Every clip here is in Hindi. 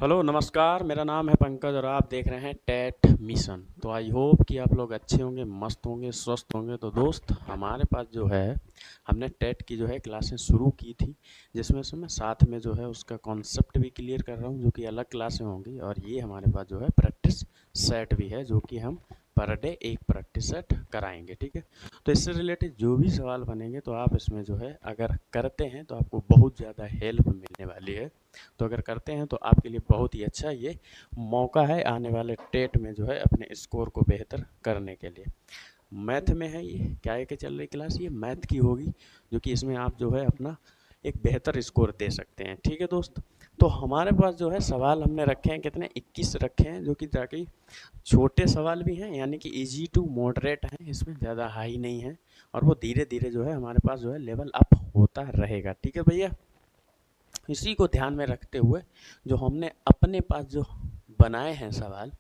हेलो नमस्कार, मेरा नाम है पंकज और आप देख रहे हैं टेट मिशन। तो आई होप कि आप लोग अच्छे होंगे, मस्त होंगे, स्वस्थ होंगे। तो दोस्त, हमारे पास जो है हमने टेट की जो है क्लासें शुरू की थी, जिसमें से मैं साथ में जो है उसका कॉन्सेप्ट भी क्लियर कर रहा हूँ, जो कि अलग क्लासें होंगी। और ये हमारे पास जो है प्रैक्टिस सेट भी है, जो कि हम पर डे एक प्रैक्टिस सेट कराएंगे। ठीक है, तो इससे रिलेटेड जो भी सवाल बनेंगे तो आप इसमें जो है अगर करते हैं तो आपको बहुत ज़्यादा हेल्प मिलने वाली है। तो अगर करते हैं तो आपके लिए बहुत ही अच्छा ये मौका है आने वाले टेट में जो है अपने स्कोर को बेहतर करने के लिए। मैथ में है, ये क्या है कि चल रही क्लास ये मैथ की होगी, जो कि इसमें आप जो है अपना एक बेहतर स्कोर दे सकते हैं। ठीक है दोस्त, तो हमारे पास जो है सवाल हमने रखे हैं, कितने 21 रखे हैं, जो कि ताकि छोटे सवाल भी हैं, यानी कि इजी टू मॉडरेट हैं, इसमें ज़्यादा हाई नहीं है। और वो धीरे धीरे जो है हमारे पास जो है लेवल अप होता रहेगा। ठीक है भैया, इसी को ध्यान में रखते हुए जो हमने अपने पास जो बनाए हैं सवाल,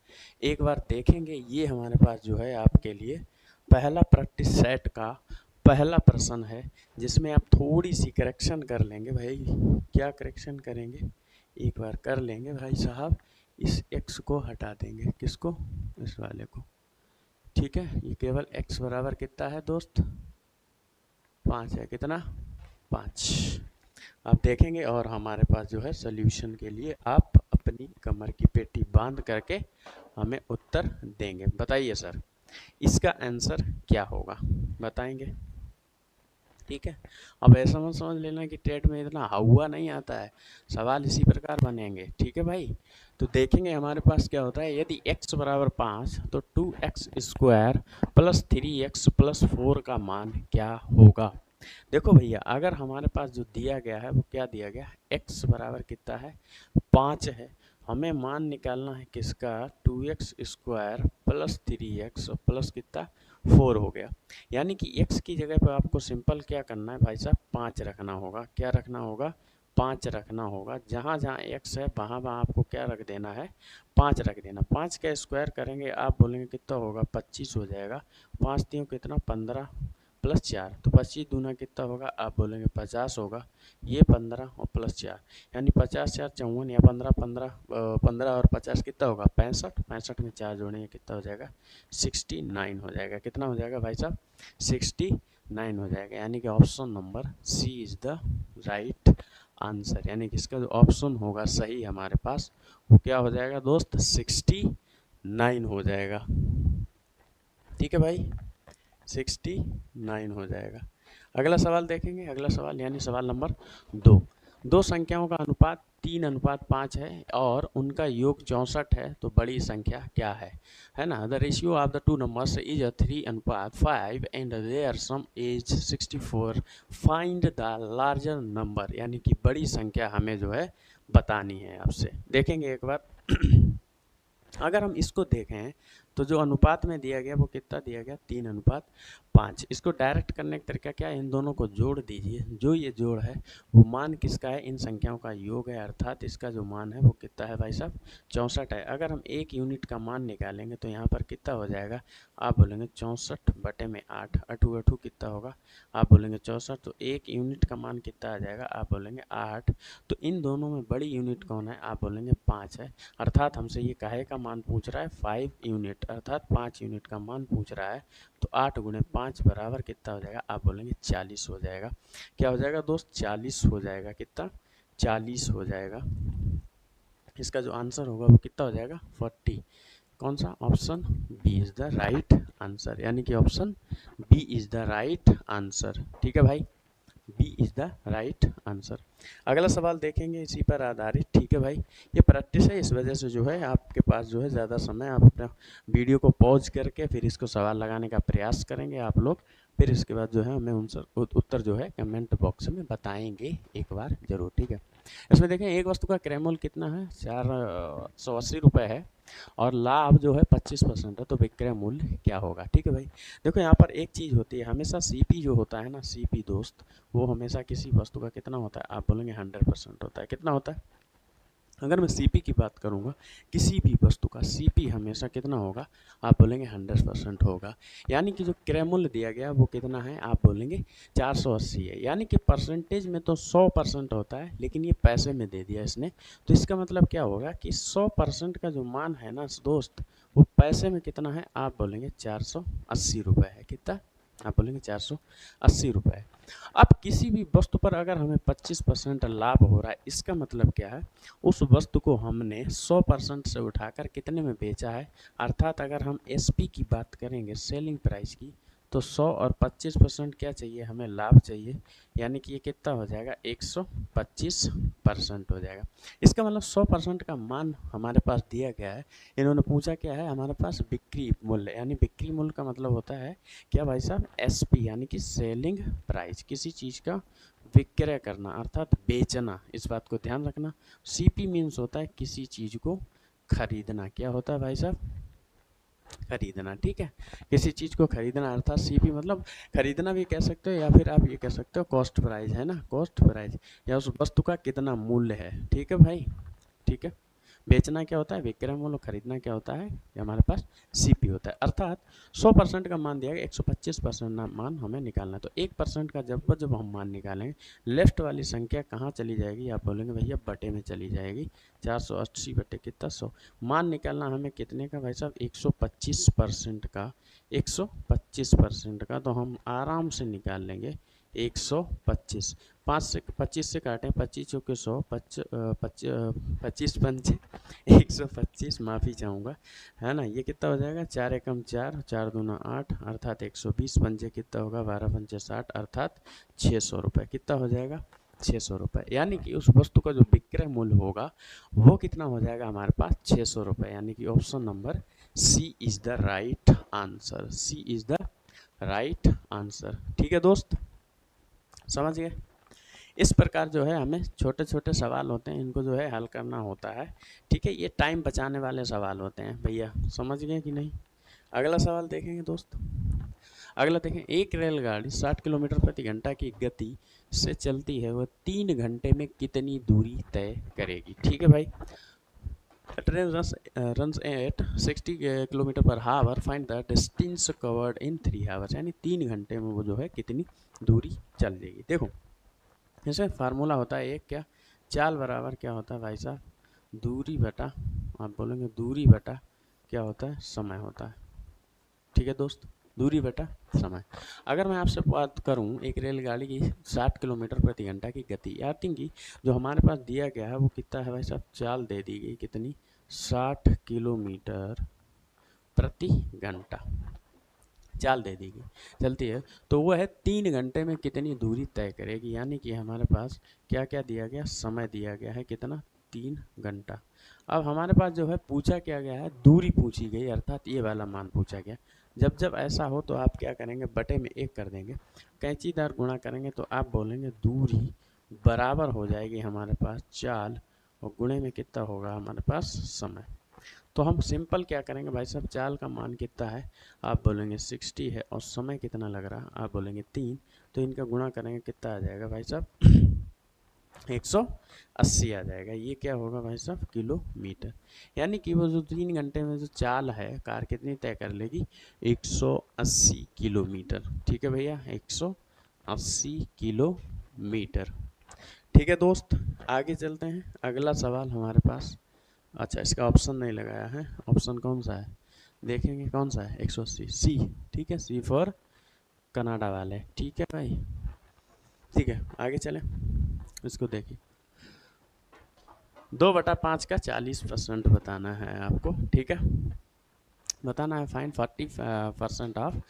एक बार देखेंगे। ये हमारे पास जो है आपके लिए पहला प्रैक्टिस सेट का पहला प्रश्न है, जिसमें आप थोड़ी सी करेक्शन कर लेंगे भाई। क्या करेक्शन करेंगे, एक बार कर लेंगे भाई साहब। इस x को हटा देंगे, किसको, इस वाले को। ठीक है, ये केवल x बराबर कितना है दोस्त, 5 है। कितना, 5। आप देखेंगे और हमारे पास जो है सॉल्यूशन के लिए आप अपनी कमर की पेटी बांध करके हमें उत्तर देंगे। बताइए सर, इसका आंसर क्या होगा, बताएंगे। ठीक है, अब ऐसा मत समझ लेना कि टेट में इतना हवा नहीं आता है, सवाल इसी प्रकार बनेंगे। ठीक है भाई, तो देखेंगे हमारे पास क्या होता है। यदि x बराबर 5 तो 2x square plus 3x plus 4 का मान क्या होगा। देखो भैया, अगर हमारे पास जो दिया गया है वो क्या दिया गया है, x बराबर कितना है, 5 है। हमें मान निकालना है किसका, 2x square plus 3x plus कितना, 4 हो गया। यानी कि x की जगह पर आपको सिंपल क्या करना है भाई साहब, 5 रखना होगा। क्या रखना होगा, 5 रखना होगा। जहाँ जहाँ x है वहाँ वहाँ आपको क्या रख देना है, 5 रख देना। 5 का स्क्वायर करेंगे, आप बोलेंगे कितना होगा, 25 हो जाएगा। 5 तीन कितना, 15 प्लस 4, तो 25 दूना कितना होगा, आप बोलेंगे 50 होगा। ये 15 और प्लस 4, यानी 50 4 54, या 15 15 15 और 50 कितना होगा, 65। 65 में 4 जोड़ेंगे कितना हो जाएगा, 69 हो जाएगा। कितना हो जाएगा भाई साहब, 69 हो जाएगा। यानी कि option number C is the right answer. यानी कि इसका जो ऑप्शन होगा सही हमारे पास, वो क्या हो जाएगा दोस्त, 69 हो जाएगा। ठीक है भाई, 69 हो जाएगा। अगला सवाल देखेंगे, अगला सवाल यानी सवाल नंबर 2। दो संख्याओं का अनुपात 3:5 है और उनका योग 64 है, तो बड़ी संख्या क्या है ना। The ratio of the two numbers is a 3:5 and their sum is 64, find the larger number. यानी कि बड़ी संख्या हमें जो है बतानी है आपसे। देखेंगे एक बार अगर हम इसको देखें तो जो अनुपात में दिया गया वो कितना दिया गया, 3:5। इसको डायरेक्ट करने का तरीका क्या है, इन दोनों को जोड़ दीजिए। जो ये जोड़ है वो मान किसका है, इन संख्याओं का योग है, अर्थात इसका जो मान है वो कितना है भाई साहब, 64 है। अगर हम एक यूनिट का मान निकालेंगे तो यहाँ पर कितना हो जाएगा, आप बोलेंगे 64/8। अठू अठू कितना होगा, आप बोलेंगे 64। तो एक यूनिट का मान कितना आ जाएगा, आप बोलेंगे 8। तो इन दोनों में बड़ी यूनिट कौन है, आप बोलेंगे 5 है। अर्थात हमसे ये काहे का मान पूछ रहा है, 5 यूनिट, अर्थात 5 यूनिट का मान पूछ रहा है। तो 8 गुणे 5 बराबर कितना हो जाएगा, आप बोलेंगे 40 हो जाएगा। क्या हो जाएगा दोस्त, 40 हो जाएगा। कितना, 40 हो जाएगा। इसका जो आंसर होगा वो कितना हो जाएगा, 40। कौन सा, option B is the right answer. यानी कि option B is the right answer. ठीक है भाई, B is the right answer. अगला सवाल देखेंगे इसी पर आधारित। ठीक है भाई, ये प्रैक्टिस है, इस वजह से जो है आपके पास जो है ज़्यादा समय, आप अपना वीडियो को पॉज करके फिर इसको सवाल लगाने का प्रयास करेंगे आप लोग। फिर इसके बाद जो है हमें उन उत्तर जो है कमेंट बॉक्स में बताएंगे एक बार जरूर। ठीक है, इसमें देखें एक वस्तु का क्रय कितना है, 480 रुपये है और लाभ जो है 25% है, तो विक्रय मूल्य क्या होगा। ठीक है भाई, देखो यहाँ पर एक चीज़ होती है, हमेशा सीपी जो होता है ना, सीपी दोस्त, वो हमेशा किसी वस्तु का कितना होता है, आप बोलेंगे 100% होता है। कितना होता है, अगर मैं सीपी की बात करूँगा, किसी भी वस्तु का सीपी हमेशा कितना होगा, आप बोलेंगे 100% होगा। यानी कि जो क्रय मूल्य दिया गया वो कितना है, आप बोलेंगे 480 है। यानी कि परसेंटेज में तो 100% होता है, लेकिन ये पैसे में दे दिया इसने, तो इसका मतलब क्या होगा कि 100% का जो मान है ना दोस्त, वो पैसे में कितना है, आप बोलेंगे 480 रुपये है। कितना, आप बोलेंगे 480 रुपये। अब किसी भी वस्तु पर अगर हमें 25% लाभ हो रहा है, इसका मतलब क्या है, उस वस्तु को हमने 100% से उठाकर कितने में बेचा है। अर्थात अगर हम एसपी की बात करेंगे, सेलिंग प्राइस की, तो 100 और 25% क्या चाहिए, हमें लाभ चाहिए। यानी कि ये कितना हो जाएगा, 125% हो जाएगा। इसका मतलब 100% का मान हमारे पास दिया गया है। इन्होंने पूछा क्या है, हमारे पास बिक्री मूल्य, यानी बिक्री मूल्य का मतलब होता है क्या भाई साहब, एसपी, यानी कि सेलिंग प्राइस, किसी चीज़ का विक्रय करना अर्थात बेचना, इस बात को ध्यान रखना। सीपी मीन्स होता है किसी चीज़ को खरीदना। क्या होता है भाई साहब, खरीदना। ठीक है, किसी चीज़ को खरीदना, अर्थात सीपी मतलब खरीदना भी कह सकते हो, या फिर आप ये कह सकते हो कॉस्ट प्राइस है ना, कॉस्ट प्राइस, या उस वस्तु का कितना मूल्य है। ठीक है भाई, ठीक है। बेचना क्या होता है, विक्रय मूल्य, खरीदना क्या होता है, ये हमारे पास सीपी होता है। अर्थात 100% का मान दिया गया, 125% मान हमें निकालना है। तो 1% का जब जब हम मान निकालेंगे, लेफ्ट वाली संख्या कहाँ चली जाएगी, आप बोलेंगे भैया बटे में चली जाएगी। 480 बटे कितना, 100। मान निकालना हमें कितने का भाई साहब, 125% का। 125% का तो हम आराम से निकाल लेंगे, 125। 25 से काटें, 25 चौके 100, 25 पंचे 125, माफ़ी चाहूँगा, है ना। ये कितना हो जाएगा, 4 एकम 4, 4 दूना 8, अर्थात 120 पंचे कितना होगा, 12 पंचे 60, अर्थात 600 रुपये। कितना हो जाएगा, 600 रुपये। यानी कि उस वस्तु का जो विक्रय मूल्य होगा वो कितना हो जाएगा हमारे पास, 600 रुपये। यानी कि option number C is the right answer, C is the right answer. ठीक है दोस्त, समझ गए। इस प्रकार जो है हमें छोटे छोटे सवाल होते हैं, इनको जो है हल करना होता है। ठीक है, ये टाइम बचाने वाले सवाल होते हैं भैया, समझ गए कि नहीं। अगला सवाल देखेंगे दोस्त। अगला देखें, एक रेलगाड़ी 60 किलोमीटर प्रति घंटा की गति से चलती है, वह 3 घंटे में कितनी दूरी तय करेगी। ठीक है भाई, train runs at 60 kilometre per hour, find the distance covered in 3 hours. यानी 3 घंटे में वो जो है कितनी दूरी चल जाएगी। देखो, जैसे फार्मूला होता है एक, क्या, चाल बराबर क्या होता है भाई साहब, दूरी बटा, आप बोलेंगे दूरी बटा क्या होता है, समय होता है। ठीक है दोस्त, दूरी बटा समय। अगर मैं आपसे बात करूं एक रेलगाड़ी की 60 किलोमीटर प्रति घंटा की गति, यानी कि जो हमारे पास दिया गया है वो कितना है भाई साहब, चाल दे दी गई कितनी, 60 किलोमीटर प्रति घंटा चाल दे दी गई, चलती है, तो वो है 3 घंटे में कितनी दूरी तय करेगी। यानी कि हमारे पास क्या क्या दिया गया, समय दिया गया है कितना, 3 घंटा। अब हमारे पास जो है पूछा क्या गया है, दूरी पूछी गई, अर्थात ये वाला मान पूछा गया। जब जब ऐसा हो तो आप क्या करेंगे, बटे में 1 कर देंगे, कैंचीदार गुणा करेंगे तो आप बोलेंगे दूरी बराबर हो जाएगी हमारे पास चाल, और गुणे में कितना होगा हमारे पास, समय। तो हम सिंपल क्या करेंगे भाई साहब, चाल का मान कितना है, आप बोलेंगे 60 है, और समय कितना लग रहा है, आप बोलेंगे 3, तो इनका गुणा करेंगे कितना आ जाएगा भाई साहब, 180 आ जाएगा। ये क्या होगा भाई साहब, किलोमीटर। यानी कि वो जो 3 घंटे में जो चाल है कार कितनी तय कर लेगी, 180 किलोमीटर। ठीक है भैया, 180 किलोमीटर। ठीक है दोस्त, आगे चलते हैं। अगला सवाल हमारे पास, अच्छा इसका ऑप्शन नहीं लगाया है, ऑप्शन कौन सा है, देखेंगे कौन सा है, 180, सी। ठीक है, सी फॉर कनाडा वाले। ठीक है भाई, ठीक है, आगे चलें, इसको देखिए। 2/5 का 40% बताना है आपको। ठीक है, बताना है, फाइन 40% ऑफ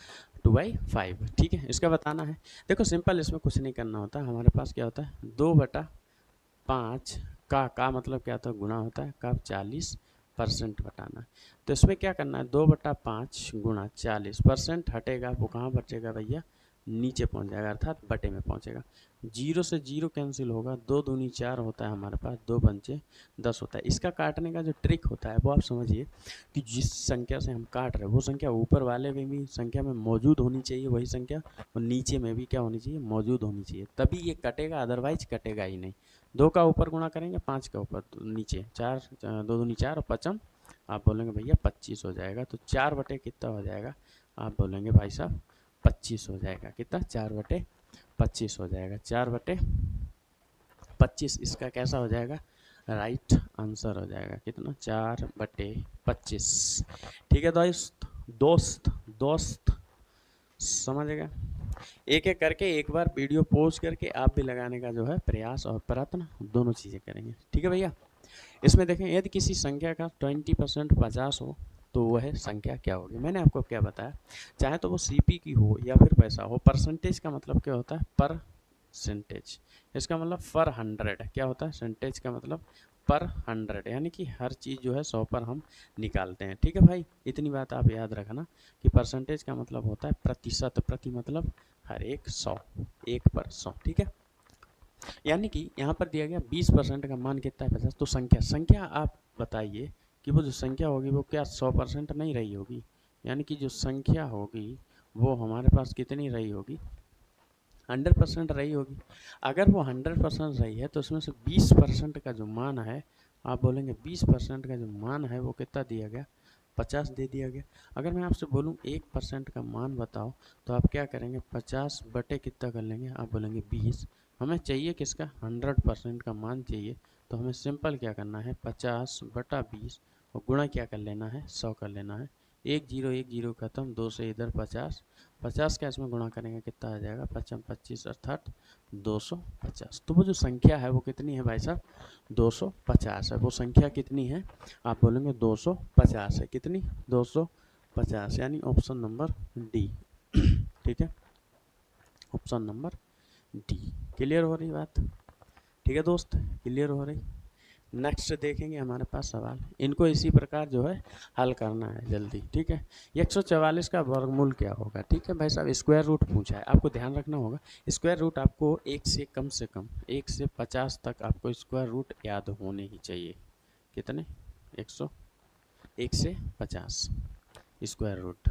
2/5। ठीक है, इसका बताना है। देखो सिंपल, इसमें कुछ नहीं करना होता, हमारे पास क्या होता है, 2/5 का मतलब क्या होता है, गुणा होता है, का 40% बताना है। तो इसमें क्या करना है, 2/5 गुणा 40%, हटेगा वो कहाँ बचेगा भैया, नीचे पहुंच जाएगा, अर्थात बटे में पहुंचेगा। 0 से 0 कैंसिल होगा, 2 दूनी 4 होता है हमारे पास, 2 पंचे 10 होता है। इसका काटने का जो ट्रिक होता है वो आप समझिए कि जिस संख्या से हम काट रहे हैं वो संख्या ऊपर वाले में भी संख्या में मौजूद होनी चाहिए, वही संख्या, और नीचे में भी क्या होनी चाहिए, मौजूद होनी चाहिए, तभी ये कटेगा, अदरवाइज कटेगा ही नहीं। 2 का ऊपर गुणा करेंगे, 5 का ऊपर नीचे, 4 2 दूनी 4 और पचम आप बोलेंगे भैया 25 हो जाएगा। तो 4 बटे कितना हो जाएगा, आप बोलेंगे भाई साहब 25 हो जाएगा। कितना, 4 बटे 25 हो जाएगा। 4 बटे 25 इसका कैसा हो जाएगा, राइट आंसर हो जाएगा। कितना, 4 बटे 25। ठीक है दोस्त दोस्त दोस्त, समझेगा। एक एक करके एक बार वीडियो पॉज करके आप भी लगाने का जो है प्रयास और प्रयत्न दोनों चीज़ें करेंगे। ठीक है भैया। इसमें देखें, यदि किसी संख्या का 20% 50 हो तो वह संख्या क्या होगी। मैंने आपको क्या बताया, चाहे तो वो सीपी की हो या फिर पैसा हो। परसेंटेज का मतलब क्या होता है, परसेंटेज, इसका मतलब पर 100 क्या होता है, सेंटेज का मतलब पर 100, यानी कि हर चीज़ जो है 100 पर हम निकालते हैं। ठीक है भाई, इतनी बात आप याद रखना कि परसेंटेज का मतलब होता है प्रतिशत, प्रति मतलब हर एक 100, 1 पर 100। ठीक है, यानी कि यहाँ पर दिया गया 20% का मान कितना है, 50। तो संख्या आप बताइए कि वो जो संख्या होगी वो क्या 100% नहीं रही होगी, यानी कि जो संख्या होगी वो हमारे पास कितनी रही होगी, 100% रही होगी। अगर वो 100% रही है तो उसमें से 20% का जो मान है, आप बोलेंगे 20% का जो मान है वो कितना दिया गया, 50 दे दिया गया। अगर मैं आपसे बोलूँ 1% का मान बताओ, तो आप क्या करेंगे, 50 बटे कितना कर लेंगे, आप बोलेंगे 20। हमें चाहिए किसका, 100% का मान चाहिए। तो हमें सिंपल क्या करना है, 50 बटा 20 और गुणा क्या कर लेना है, 100 कर लेना है। 1 जीरो खत्म, 2 से इधर 50, 50 का इसमें गुणा करेंगे कितना आ जाएगा, 55 25 अर्थात 250। तो वो जो संख्या है वो कितनी है भाई साहब, 250 है। वो संख्या कितनी है, आप बोलेंगे 250 है। कितनी, 250, यानी ऑप्शन नंबर डी। ठीक है, ऑप्शन नंबर डी। क्लियर हो रही बात। ठीक है दोस्त, क्लियर हो रही। नेक्स्ट देखेंगे हमारे पास सवाल, इनको इसी प्रकार जो है हल करना है जल्दी। ठीक है, 144 का वर्गमूल क्या होगा। ठीक है भाई साहब, स्क्वायर रूट पूछा है, आपको ध्यान रखना होगा स्क्वायर रूट आपको 1 से कम 1 से 50 तक आपको स्क्वायर रूट याद होने ही चाहिए। कितने, 101 से 50 स्क्वायर रूट।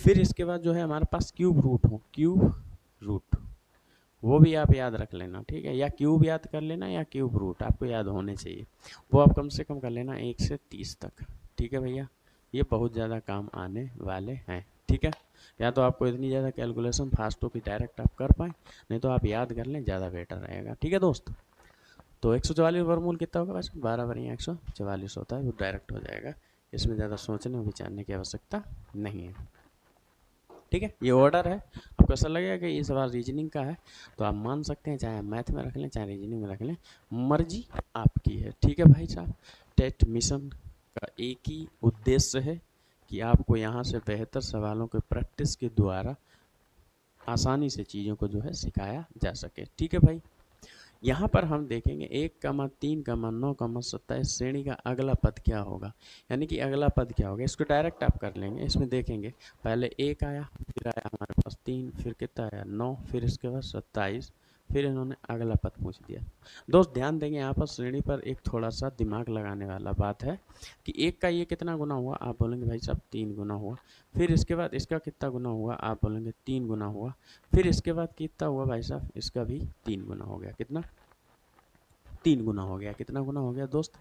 फिर इसके बाद जो है हमारे पास क्यूब रूट हो, क्यूब रूट वो भी आप याद रख लेना। ठीक है, या क्यूब याद कर लेना या क्यूब रूट आपको याद होने चाहिए। वो आप कम से कम कर लेना 1 से 30 तक। ठीक है भैया, ये बहुत ज़्यादा काम आने वाले हैं। ठीक है, या तो आपको इतनी ज़्यादा कैलकुलेशन फास्ट हो कि डायरेक्ट आप कर पाएँ, नहीं तो आप याद कर लें, ज़्यादा बेटर रहेगा। ठीक है दोस्त, तो 144 वर्गमूल कितना होगा, बस 12 बरिया 144 होता है, वो डायरेक्ट हो जाएगा। इसमें ज़्यादा सोचने और विचारने की आवश्यकता नहीं है। ठीक है, ये ऑर्डर है। आपको ऐसा लगेगा कि ये सवाल रीजनिंग का है तो आप मान सकते हैं, चाहे आप मैथ में रख लें चाहे रीजनिंग में रख लें, मर्जी आपकी है। ठीक है भाई साहब, टेट मिशन का एक ही उद्देश्य है कि आपको यहाँ से बेहतर सवालों के प्रैक्टिस के द्वारा आसानी से चीज़ों को जो है सिखाया जा सके। ठीक है भाई, यहाँ पर हम देखेंगे 1,3,9,27 श्रेणी का अगला पद क्या होगा, यानी कि अगला पद क्या होगा, इसको डायरेक्ट आप कर लेंगे। इसमें देखेंगे पहले 1 आया, फिर आया हमारे पास 3, फिर कितना आया 9, फिर इसके बाद 27, फिर इन्होंने अगला पद पूछ दिया। दोस्त ध्यान देंगे यहाँ पर श्रेणी पर एक थोड़ा सा दिमाग लगाने वाला बात है कि 1 का ये कितना गुना हुआ, आप बोलेंगे भाई साहब 3 गुना हुआ। फिर इसके बाद इसका कितना गुना हुआ, आप बोलेंगे 3 गुना हुआ। फिर इसके बाद कितना हुआ भाई साहब, इसका भी 3 गुना हो गया। कितना, 3 गुना हो गया। कितना गुना हो गया दोस्त,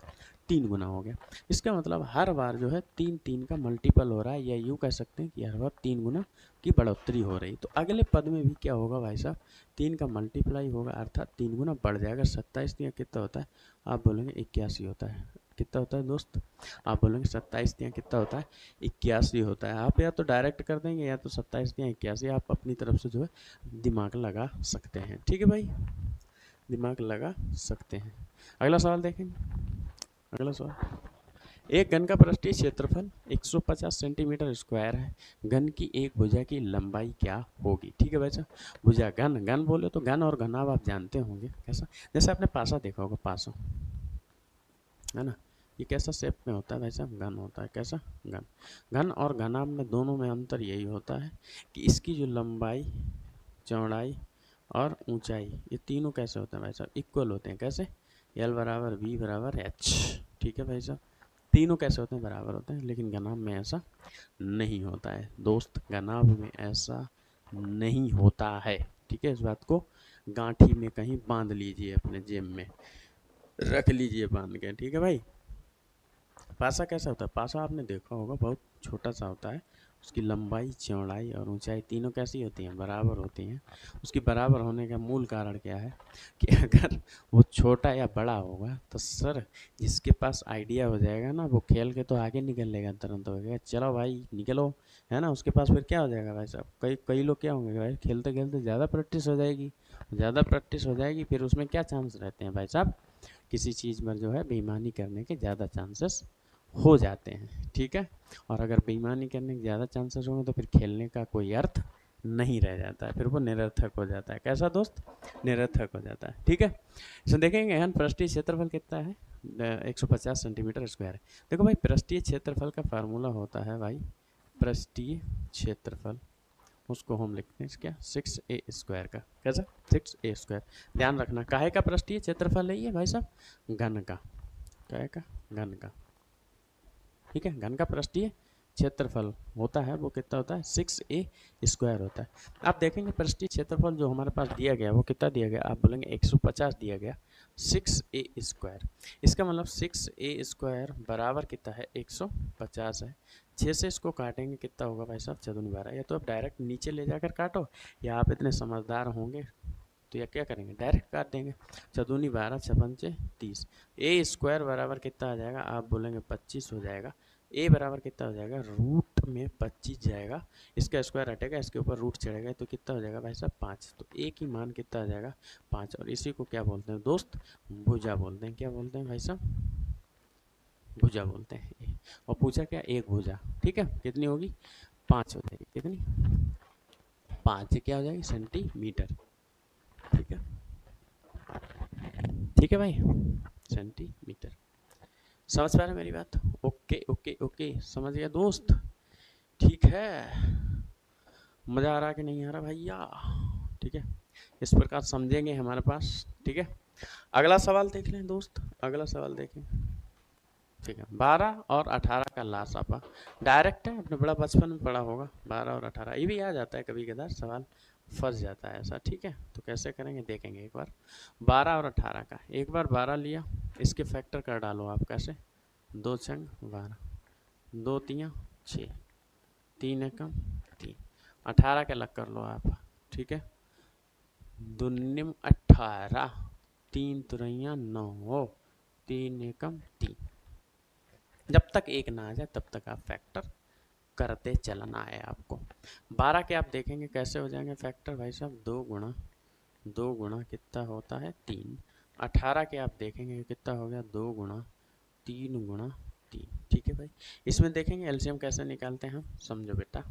3 गुना हो गया। इसका मतलब हर बार जो है 3 का मल्टीपल हो रहा है, या यूँ कह सकते हैं कि हर बार 3 गुना की बढ़ोतरी हो रही। तो अगले पद में भी क्या होगा भाई साहब, 3 का मल्टीप्लाई होगा, अर्थात 3 गुना बढ़ जाएगा। 27 दिया कितना होता है, आप बोलेंगे 81 होता है। कितना होता है दोस्त, आप बोलेंगे 27 दिया कितना होता है, 81 होता है। आप या तो डायरेक्ट कर देंगे या तो 27 दिया 81, आप अपनी तरफ से जो है दिमाग लगा सकते हैं। ठीक है भाई, दिमाग लगा सकते हैं। अगला सवाल देखें, अगला सवाल, एक घन का पृष्ठीय क्षेत्रफल 150 सेंटीमीटर स्क्वायर है। घन की एक भुजा की लंबाई क्या होगी। ठीक है बच्चा, भुजा घन, घन बोले तो घन और घनाभ आप जानते होंगे कैसा, जैसे आपने पासा देखा होगा, पासा है ना, ये कैसा शेप में होता है वैसा घन होता है। कैसा, घन। घन और घनाभ में दोनों में अंतर यही होता है कि इसकी जो लंबाई, चौड़ाई और ऊंचाई, ये तीनों कैसे होते हैं भाई साहब, इक्वल होते हैं। कैसे, एल बराबर बी बराबर एच। ठीक है भाई साहब, तीनों कैसे होते हैं, बराबर होते हैं। लेकिन घनाभ में ऐसा नहीं होता है दोस्त, घनाभ में ऐसा नहीं होता है। ठीक है, इस बात को गांठी में कहीं बांध लीजिए, अपने जेब में रख लीजिए बांध के, ठीक है भाई। पासा कैसा होता है? पासा आपने देखा होगा, बहुत छोटा सा होता है। उसकी लंबाई, चौड़ाई और ऊंचाई तीनों कैसी होती हैं? बराबर होती हैं। उसकी बराबर होने का मूल कारण क्या है कि अगर वो छोटा या बड़ा होगा तो सर, जिसके पास आइडिया हो जाएगा ना, वो खेल के तो आगे निकल लेगा, तुरंत हो गया, चलो भाई निकलो, है ना। उसके पास फिर क्या हो जाएगा भाई साहब, कई कई लोग क्या होंगे भाई, खेलते खेलते ज़्यादा प्रैक्टिस हो जाएगी, ज़्यादा प्रैक्टिस हो जाएगी, फिर उसमें क्या चांस रहते हैं भाई साहब, किसी चीज़ में जो है बेईमानी करने के ज़्यादा चांसेस हो जाते हैं, ठीक है। और अगर बेईमानी करने के ज़्यादा चांसेस होंगे तो फिर खेलने का कोई अर्थ नहीं रह जाता है, फिर वो निरर्थक हो जाता है। कैसा दोस्त? निरर्थक हो जाता है, ठीक है। इसमें देखेंगे हम पृष्ठीय क्षेत्रफल कितना है, 150 सेंटीमीटर स्क्वायर है। देखो भाई, पृष्ठीय क्षेत्रफल का फार्मूला होता है भाई, पृष्ठीय क्षेत्रफल, उसको हम लिखते हैं क्या, 6a स्क्वायर का। कैसा? 6a square. ध्यान रखना, काहे का पृष्ठीय क्षेत्रफल है ये भाई साहब? घन का। काहे का? घन का, ठीक है। घन का पृष्ठीय क्षेत्रफल होता है वो कितना होता है? 6a स्क्वायर होता है। आप देखेंगे पृष्ठीय क्षेत्रफल जो हमारे पास दिया गया वो कितना दिया गया, आप बोलेंगे 150 दिया गया, 6a स्क्वायर। इसका मतलब 6a स्क्वायर बराबर कितना है? 150 है। 6 से इसको काटेंगे कितना होगा भाई साहब? चौदुनी 12। या तो आप डायरेक्ट नीचे ले जाकर काटो, या आप इतने समझदार होंगे तो या क्या करेंगे, डायरेक्ट काट देंगे। चौदुनी 12, 56 30। ए स्क्वायर बराबर कितना आ जाएगा? आप बोलेंगे 25 हो जाएगा। ए बराबर कितना हो जाएगा? रूट में 25 जाएगा, इसका स्क्वायर हटेगा, इसके ऊपर रूट चढ़ेगा, तो कितना हो जाएगा भाई साहब? 5। तो ए की मान कितना आ जाएगा? 5। और इसी को क्या बोलते हैं दोस्त? भुजा बोलते हैं। क्या बोलते हैं भाई साहब? भुजा बोलते हैं। और पूछा क्या? एक भुजा, ठीक है। कितनी होगी? 5 हो जाएगी। कितनी? 5 से क्या हो जाएगी? सेंटीमीटर, ठीक है। ठीक है भाई, सेंटीमीटर। समझ पा रहे मेरी बात? ओके ओके ओके, समझ गया दोस्त? ठीक है, मज़ा आ रहा कि नहीं आ रहा भैया? ठीक है, इस प्रकार समझेंगे हमारे पास, ठीक है। अगला सवाल देख लें दोस्त, अगला सवाल देखें, ठीक है। 12 और 18 का लासापा डायरेक्ट है, अपने बड़ा बचपन में पढ़ा होगा। 12 और 18 ये भी आ जाता है कभी कदार, सवाल फंस जाता है ऐसा, ठीक है। तो कैसे करेंगे देखेंगे एक बार। 12 और 18 का, एक बार 12 लिया, इसके फैक्टर कर डालो आप। कैसे? 2 छंग 12, 2 तियाँ 6, 3 एकम 3, 18 के अलग कर लो आप, ठीक है। दुनिम 18, 3 तुरैया 9, 3 एकम 3। जब तक एक ना आ जाए तब तक आप फैक्टर करते चलना है आपको। 12 के आप देखेंगे कैसे हो जाएंगे फैक्टर भाई साहब? 2 गुणा कितना होता है? 3। 18 के आप देखेंगे कितना हो गया? 2 गुणा 3 गुणा 3, ठीक है भाई। इसमें देखेंगे एलसीएम कैसे निकालते हैं हम, समझो बेटा।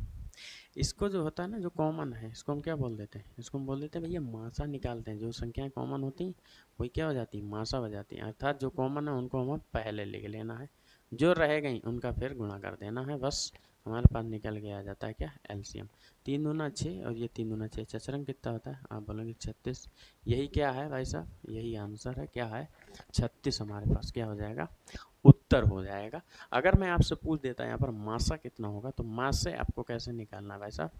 इसको जो होता है ना, जो कॉमन है, इसको हम क्या बोल देते हैं? इसको हम बोल देते हैं भैया मासा निकालते हैं। जो संख्याएं कॉमन होती हैं वही क्या हो जाती है? मासा हो जाती हैं। अर्थात जो कॉमन है उनको हमें पहले लिख लेना है, जो रह गई उनका फिर गुणा कर देना है, बस हमारे पास निकल के आ जाता है क्या? एलसीएम। 3 दूना 6 और ये 3 दूना 6, चचरंग कितना होता है? आप बोलोगे 36। यही क्या है भाई साहब? यही आंसर है। क्या है? 36 हमारे पास क्या हो जाएगा? उत्तर हो जाएगा। अगर मैं आपसे पूछ देता यहाँ पर मासा कितना होगा, तो मास से आपको कैसे निकालना है भाई साहब?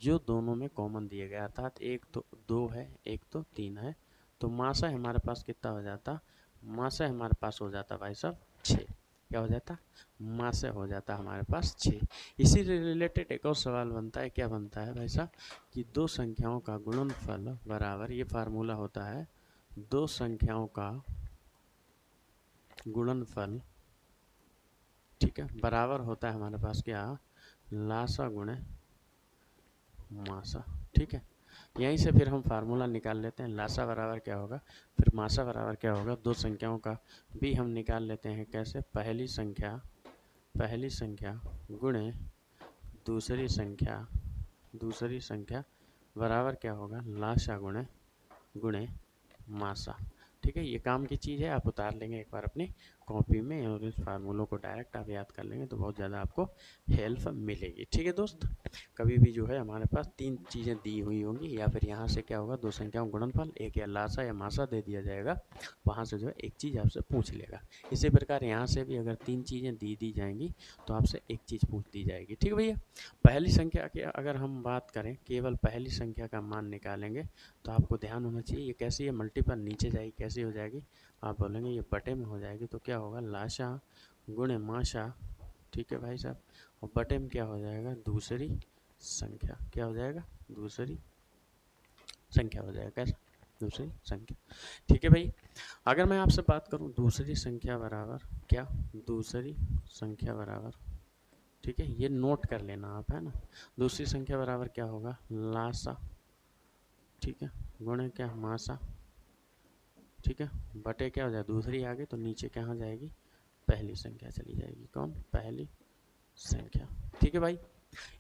जो दोनों में कॉमन दिए गए, अर्थात एक तो 2 है, एक तो 3 है, तो मासा हमारे पास कितना हो जाता? मासा हमारे पास हो जाता भाई साहब 6। क्या हो जाता? मासा हो जाता हमारे पास 6। इसी से रिलेटेड एक और सवाल बनता है। क्या बनता है भाई साहब? कि दो संख्याओं का गुणनफल बराबर, ये फार्मूला होता है, दो संख्याओं का गुणनफल, ठीक है, बराबर होता है हमारे पास क्या? लासा गुणे मासा, ठीक है। यहीं से फिर हम फार्मूला निकाल लेते हैं। लासा बराबर क्या होगा, फिर मासा बराबर क्या होगा, दो संख्याओं का भी हम निकाल लेते हैं। कैसे? पहली संख्या गुणे दूसरी संख्या बराबर क्या होगा? लासा गुणे मासा। ठीक है, ये काम की चीज़ है, आप उतार लेंगे एक बार अपनी कॉपी में और इस फार्मूलों को डायरेक्ट आप याद कर लेंगे तो बहुत ज़्यादा आपको हेल्प मिलेगी। ठीक है दोस्त, कभी भी जो है हमारे पास 3 चीज़ें दी हुई होंगी या फिर यहाँ से क्या होगा, 2 संख्याओं का गुणनफल, एक या लासा या मासा दे दिया जाएगा, वहाँ से जो है एक चीज़ आपसे पूछ लेगा। इसी प्रकार यहाँ से भी अगर 3 चीज़ें दी जाएंगी तो आपसे एक चीज़ पूछ दी जाएगी। ठीक है भैया, पहली संख्या की अगर हम बात करें, केवल पहली संख्या का मान निकालेंगे तो आपको ध्यान होना चाहिए ये कैसी है, मल्टीपल नीचे जाएगी, कैसी हो जाएगी, आप बोलेंगे ये बटे में हो जाएगी, तो क्या होगा, लाशा गुणे माशा। ठीक है भाई साहब, और बटे में क्या हो जाएगा, दूसरी संख्या, क्या हो जाएगा, दूसरी संख्या हो जाएगा, कैसा, दूसरी संख्या। ठीक है भाई, अगर मैं आपसे बात करूं दूसरी संख्या बराबर क्या, दूसरी संख्या बराबर, ठीक है, ये नोट कर लेना आप, है ना, दूसरी संख्या बराबर क्या होगा, लासा, ठीक है, गुणे क्या, मासा, ठीक है, बटे क्या हो जाए, दूसरी आगे तो नीचे कहाँ जाएगी, पहली संख्या चली जाएगी, कौन, पहली संख्या। ठीक है भाई,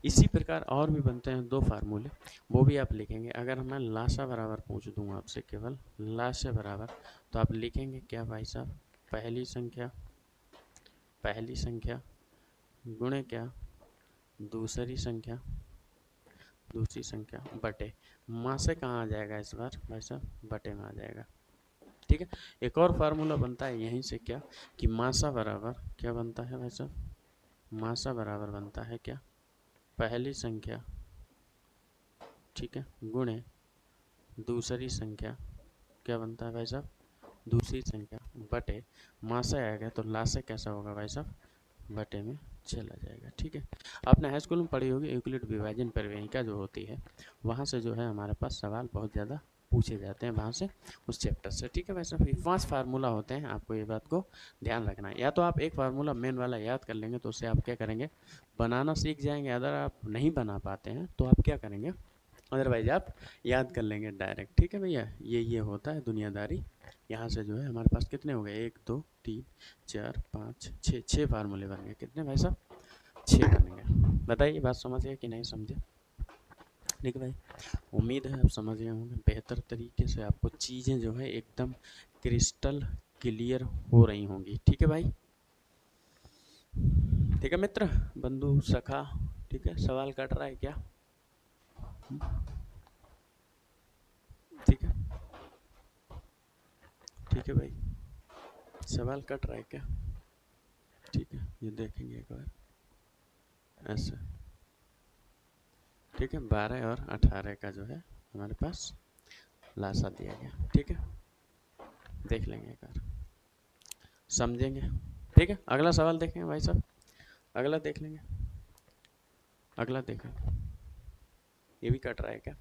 इसी प्रकार और भी बनते हैं 2 फार्मूले, वो भी आप लिखेंगे। अगर मैं लाशा बराबर पूछ दूँ आपसे, केवल लाशा बराबर, तो आप लिखेंगे क्या भाई साहब, पहली संख्या गुणे क्या, दूसरी संख्या बटे, माँ से कहाँ आ जाएगा इस बार भाई साहब, बटे में आ जाएगा। ठीक है, एक और फार्मूला बनता है यहीं से क्या, कि मासा बराबर क्या बनता है भाई साहब, मासा बराबर बनता है क्या, पहली संख्या, ठीक है, गुणे दूसरी संख्या, क्या बनता है भाई साहब, दूसरी संख्या, बटे मासा आएगा तो लासे कैसा होगा भाई साहब, बटे में चला जाएगा। ठीक है, आपने हाई स्कूल में पढ़ी होगी यूक्लिड विभाजन परिवेशिका जो होती है, वहाँ से जो है हमारे पास सवाल बहुत ज़्यादा पूछे जाते हैं वहाँ से, उस चैप्टर से। ठीक है भाई साहब, 5 फार्मूला होते हैं, आपको ये बात को ध्यान रखना है। या तो आप एक फार्मूला मेन वाला याद कर लेंगे तो उससे आप क्या करेंगे, बनाना सीख जाएंगे। अगर आप नहीं बना पाते हैं तो आप क्या करेंगे, अदरवाइज आप याद कर लेंगे डायरेक्ट। ठीक है भैया, ये होता है दुनियादारी। यहाँ से जो है हमारे पास कितने हो गए, 1 2 3 4 5 6 फार्मूले बन गए, कितने भाई साहब, 6 बनेंगे। बताइए बात समझ गए कि नहीं समझे। ठीक है भाई, उम्मीद है आप समझ गए होंगे बेहतर तरीके से, आपको चीज़ें जो है एकदम क्रिस्टल क्लियर हो रही होंगी। ठीक है भाई, ठीक है मित्र, बंधु सखा, ठीक है, सवाल कट रहा है क्या, ठीक है, ठीक है भाई, सवाल कट रहा है क्या, ठीक है, ये देखेंगे एक बार ऐसे। ठीक है, 12 और 18 का जो है हमारे पास लासा दिया गया। ठीक है, देख लेंगे एक बार, समझेंगे। ठीक है, अगला सवाल देखेंगे भाई साहब, अगला देख लेंगे, अगला देखेंगे, ये भी कट रहा है क्या,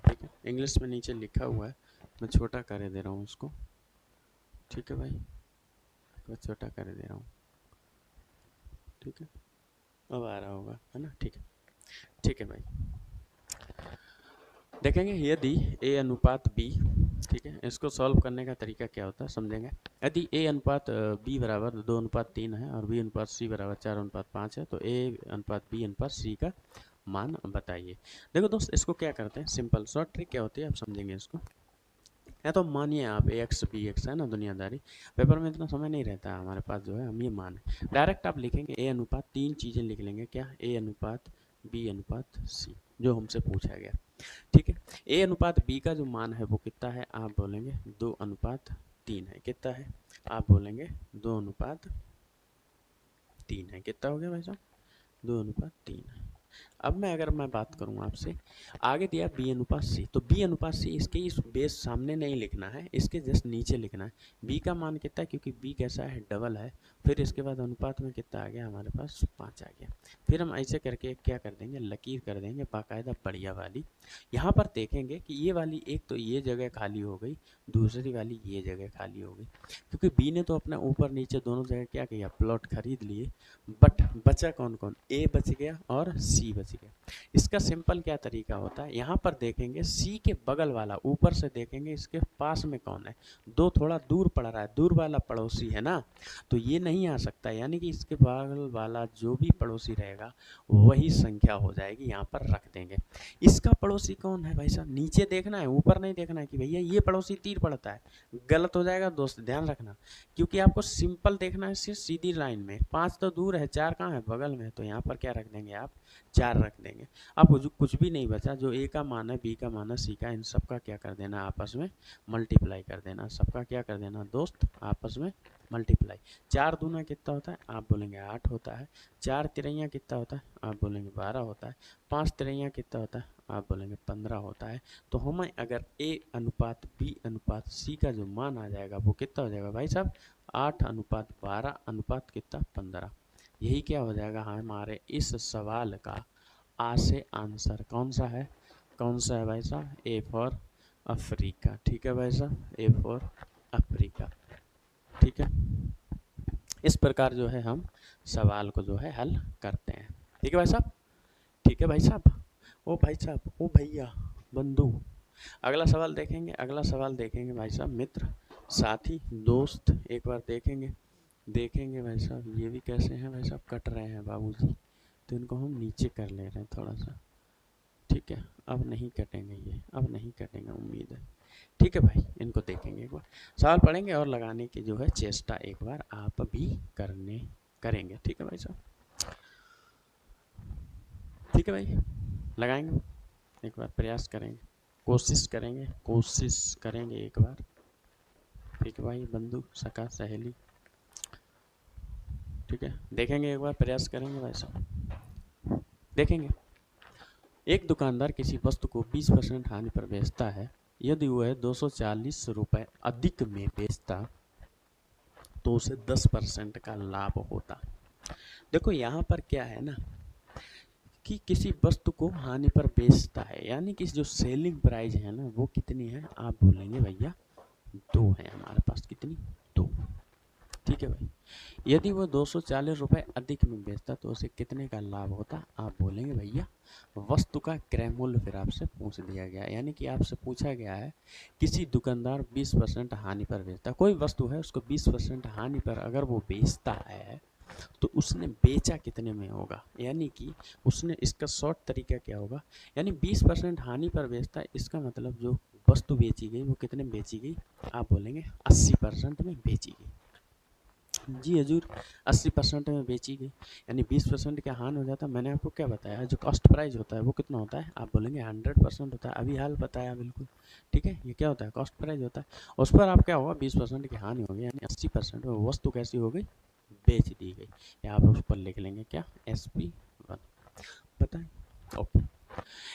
ठीक है, इंग्लिश में नीचे लिखा हुआ है, मैं छोटा कर दे रहा हूँ उसको। ठीक है भाई, मैं छोटा कर दे रहा हूँ, ठीक है, अब आ रहा होगा, है ना, ठीक है, ठीक है भाई, देखेंगे यदि a अनुपात b, ठीक है, इसको सॉल्व करने का तरीका क्या होता है समझेंगे। यदि a अनुपात b बराबर 2 अनुपात 3 है और b अनुपात c बराबर 4 अनुपात 5 है तो a अनुपात b अनुपात c का मान बताइए। देखो दोस्त, इसको क्या करते हैं, सिंपल शॉर्ट ट्रिक क्या होती है आप समझेंगे इसको। या तो मानिए आप ax bx है ना, दुनियादारी, पेपर में इतना समय नहीं रहता है हमारे पास, जो है हम ये मान डायरेक्ट आप लिखेंगे a अनुपात 3 चीज़ें लिख लेंगे, क्या, a अनुपात b अनुपात c जो हमसे पूछा गया। ठीक है, a अनुपात b का जो मान है वो कितना है, आप बोलेंगे 2 अनुपात 3 है, कितना है, आप बोलेंगे 2 अनुपात 3 है, कितना हो गया भाई साहब, 2 अनुपात 3 है। अब अगर मैं बात करूं आपसे, आगे दिया b अनुपात c, तो b अनुपात c इसके इस बेस सामने नहीं लिखना है, इसके जस्ट नीचे लिखना है। b का मान कितना है, क्योंकि b कैसा है, डबल है, फिर इसके बाद अनुपात में कितना आ गया हमारे पास, 5 आ गया। फिर हम ऐसे करके क्या कर देंगे, लकीर कर देंगे बाकायदा बढ़िया वाली। यहाँ पर देखेंगे कि ये वाली एक तो ये जगह खाली हो गई, दूसरी वाली ये जगह खाली हो गई, क्योंकि b ने तो अपना ऊपर नीचे दोनों जगह क्या किया, प्लॉट खरीद लिए, बट बचा कौन कौन, a बच गया और c बच समझ गए। इसका सिंपल क्या तरीका होता है, यहाँ पर देखेंगे सी के बगल वाला, ऊपर से देखेंगे इसके पास में कौन है, दो थोड़ा दूर पड़ रहा है, दूर वाला पड़ोसी है ना, तो ये नहीं आ सकता, यानी कि इसके बगल वाला जो भी पड़ोसी रहेगा वही संख्या हो जाएगी, यहाँ पर रख देंगे। इसका पड़ोसी कौन है भाई साहब, नीचे देखना है, ऊपर नहीं देखना है कि भैया ये पड़ोसी तीर पड़ता है, गलत हो जाएगा दोस्त, ध्यान रखना। क्योंकि आपको सिंपल देखना है सिर्फ सीधी लाइन में, 5 तो दूर है, 4 कहाँ है, बगल में, तो यहाँ पर क्या रख देंगे आप, 4 रख देंगे। आपको जो कुछ भी नहीं बचा, जो ए का मान है, बी का मान है, सी का, इन सबका क्या कर देना, आपस में मल्टीप्लाई कर देना, सबका क्या कर देना दोस्त, आपस में मल्टीप्लाई। 4 दूना कितना होता है, आप बोलेंगे 8 होता है। 4 तिरैया कितना होता है, आप बोलेंगे 12 होता है। 5 तिरैया कितना होता है, आप बोलेंगे 15 होता है। तो हमें अगर ए अनुपात बी अनुपात सी का जो मान आ जाएगा वो कितना हो जाएगा भाई साहब, 8 अनुपात 12 अनुपात कितना 15। यही क्या हो जाएगा हमारे इस सवाल का आ से आंसर। कौन सा है, कौन सा है भाई साहब, ए फॉर अफ्रीका। ठीक है भाई साहब, ए फॉर अफ्रीका। ठीक है, इस प्रकार जो है हम सवाल को जो है हल करते हैं। ठीक है भाई साहब, ठीक है भाई साहब, ओ भाई साहब, ओ भैया, बंधु। अगला सवाल देखेंगे, अगला सवाल देखेंगे भाई साहब, मित्र, साथी, दोस्त, एक बार देखेंगे, देखेंगे भाई साहब ये भी कैसे हैं भाई साहब, कट रहे हैं बाबूजी, तो इनको हम नीचे कर ले रहे हैं थोड़ा सा। ठीक है, अब नहीं कटेंगे ये, अब नहीं कटेंगे उम्मीद है। ठीक है भाई, इनको देखेंगे एक बार, सवाल पढ़ेंगे और लगाने की जो है चेष्टा एक बार आप भी करेंगे। ठीक है भाई साहब, ठीक है भाई, लगाएंगे एक बार, प्रयास करेंगे, कोशिश करेंगे, कोशिश करेंगे एक बार। ठीक है भाई, बंधु, सखा, सहेली, ठीक है, देखेंगे एक बार, प्रयास करेंगे भाई साहब, देखेंगे। एक दुकानदार किसी वस्तु को 20% हानि पर बेचता है, यदि वह 240 रुपये अधिक में बेचता तो उसे 10% का लाभ होता। देखो यहाँ पर क्या है ना, कि किसी वस्तु को हानि पर बेचता है, यानी कि जो सेलिंग प्राइस है ना वो कितनी है, आप बोलेंगे भैया 2 है हमारे पास, कितनी, 2। ठीक है भाई, यदि वो 240 रुपये अधिक में बेचता तो उसे कितने का लाभ होता, आप बोलेंगे भैया वस्तु का क्रय मूल्य फिर आपसे पूछ दिया गया, यानी कि आपसे पूछा गया है किसी दुकानदार 20% हानि पर बेचता, कोई वस्तु है उसको 20% हानि पर अगर वो बेचता है तो उसने बेचा कितने में होगा, यानी कि उसने, इसका शॉर्ट तरीका क्या होगा, यानी 20% हानि पर बेचता है, इसका मतलब जो वस्तु बेची गई वो कितने में बेची गई, आप बोलेंगे 80% में बेची गई। जी हजूर, 80% में बेची गई, यानी 20% का हानि हो जाता है। मैंने आपको क्या बताया, जो कॉस्ट प्राइस होता है वो कितना होता है, आप बोलेंगे 100% होता है, अभी हाल बताया बिल्कुल। ठीक है, ये क्या होता है, कॉस्ट प्राइस होता है, उस पर आप क्या होगा 20% की हानि होगी, यानी 80% में वस्तु कैसी हो गई, बेच दी गई। यहाँ पर उस पर लिख लेंगे क्या, SP1, बताएं, ओके।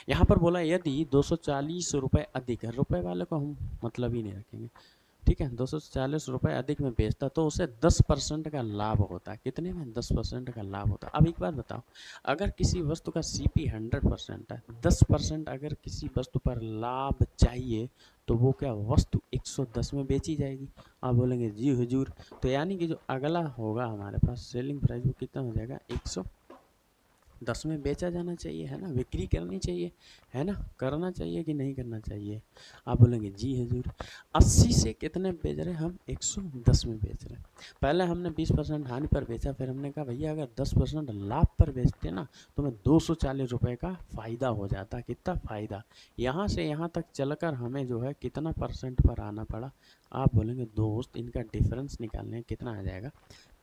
यहाँ पर बोला यदि 240 रुपये अधिक है, रुपए वाले को हम मतलब ही नहीं रखेंगे, ठीक है, 240 रुपये अधिक में बेचता तो उसे 10% का लाभ होता है, कितने में, 10% का लाभ होता है। अब एक बात बताओ, अगर किसी वस्तु का CP 100% है, 10% अगर किसी वस्तु पर लाभ चाहिए तो वो क्या वस्तु 110 में बेची जाएगी, आप बोलेंगे जी हुजूर, तो यानी कि जो अगला होगा हमारे पास सेलिंग प्राइस वो कितना हो जाएगा, 110 में बेचा जाना चाहिए, है ना, बिक्री करनी चाहिए, है ना, करना चाहिए कि नहीं करना चाहिए, आप बोलेंगे जी हजूर। 80 से कितने बेच रहे हैं हम, 110 में बेच रहे हैं। पहले हमने 20% हानि पर बेचा, फिर हमने कहा भैया अगर 10% लाभ पर बेचते ना तो हमें 240 रुपये का फ़ायदा हो जाता, कितना फ़ायदा, यहाँ से यहाँ तक चलकर हमें जो है कितना परसेंट पर आना पड़ा, आप बोलेंगे दोस्त इनका डिफरेंस निकालने कितना आ जाएगा,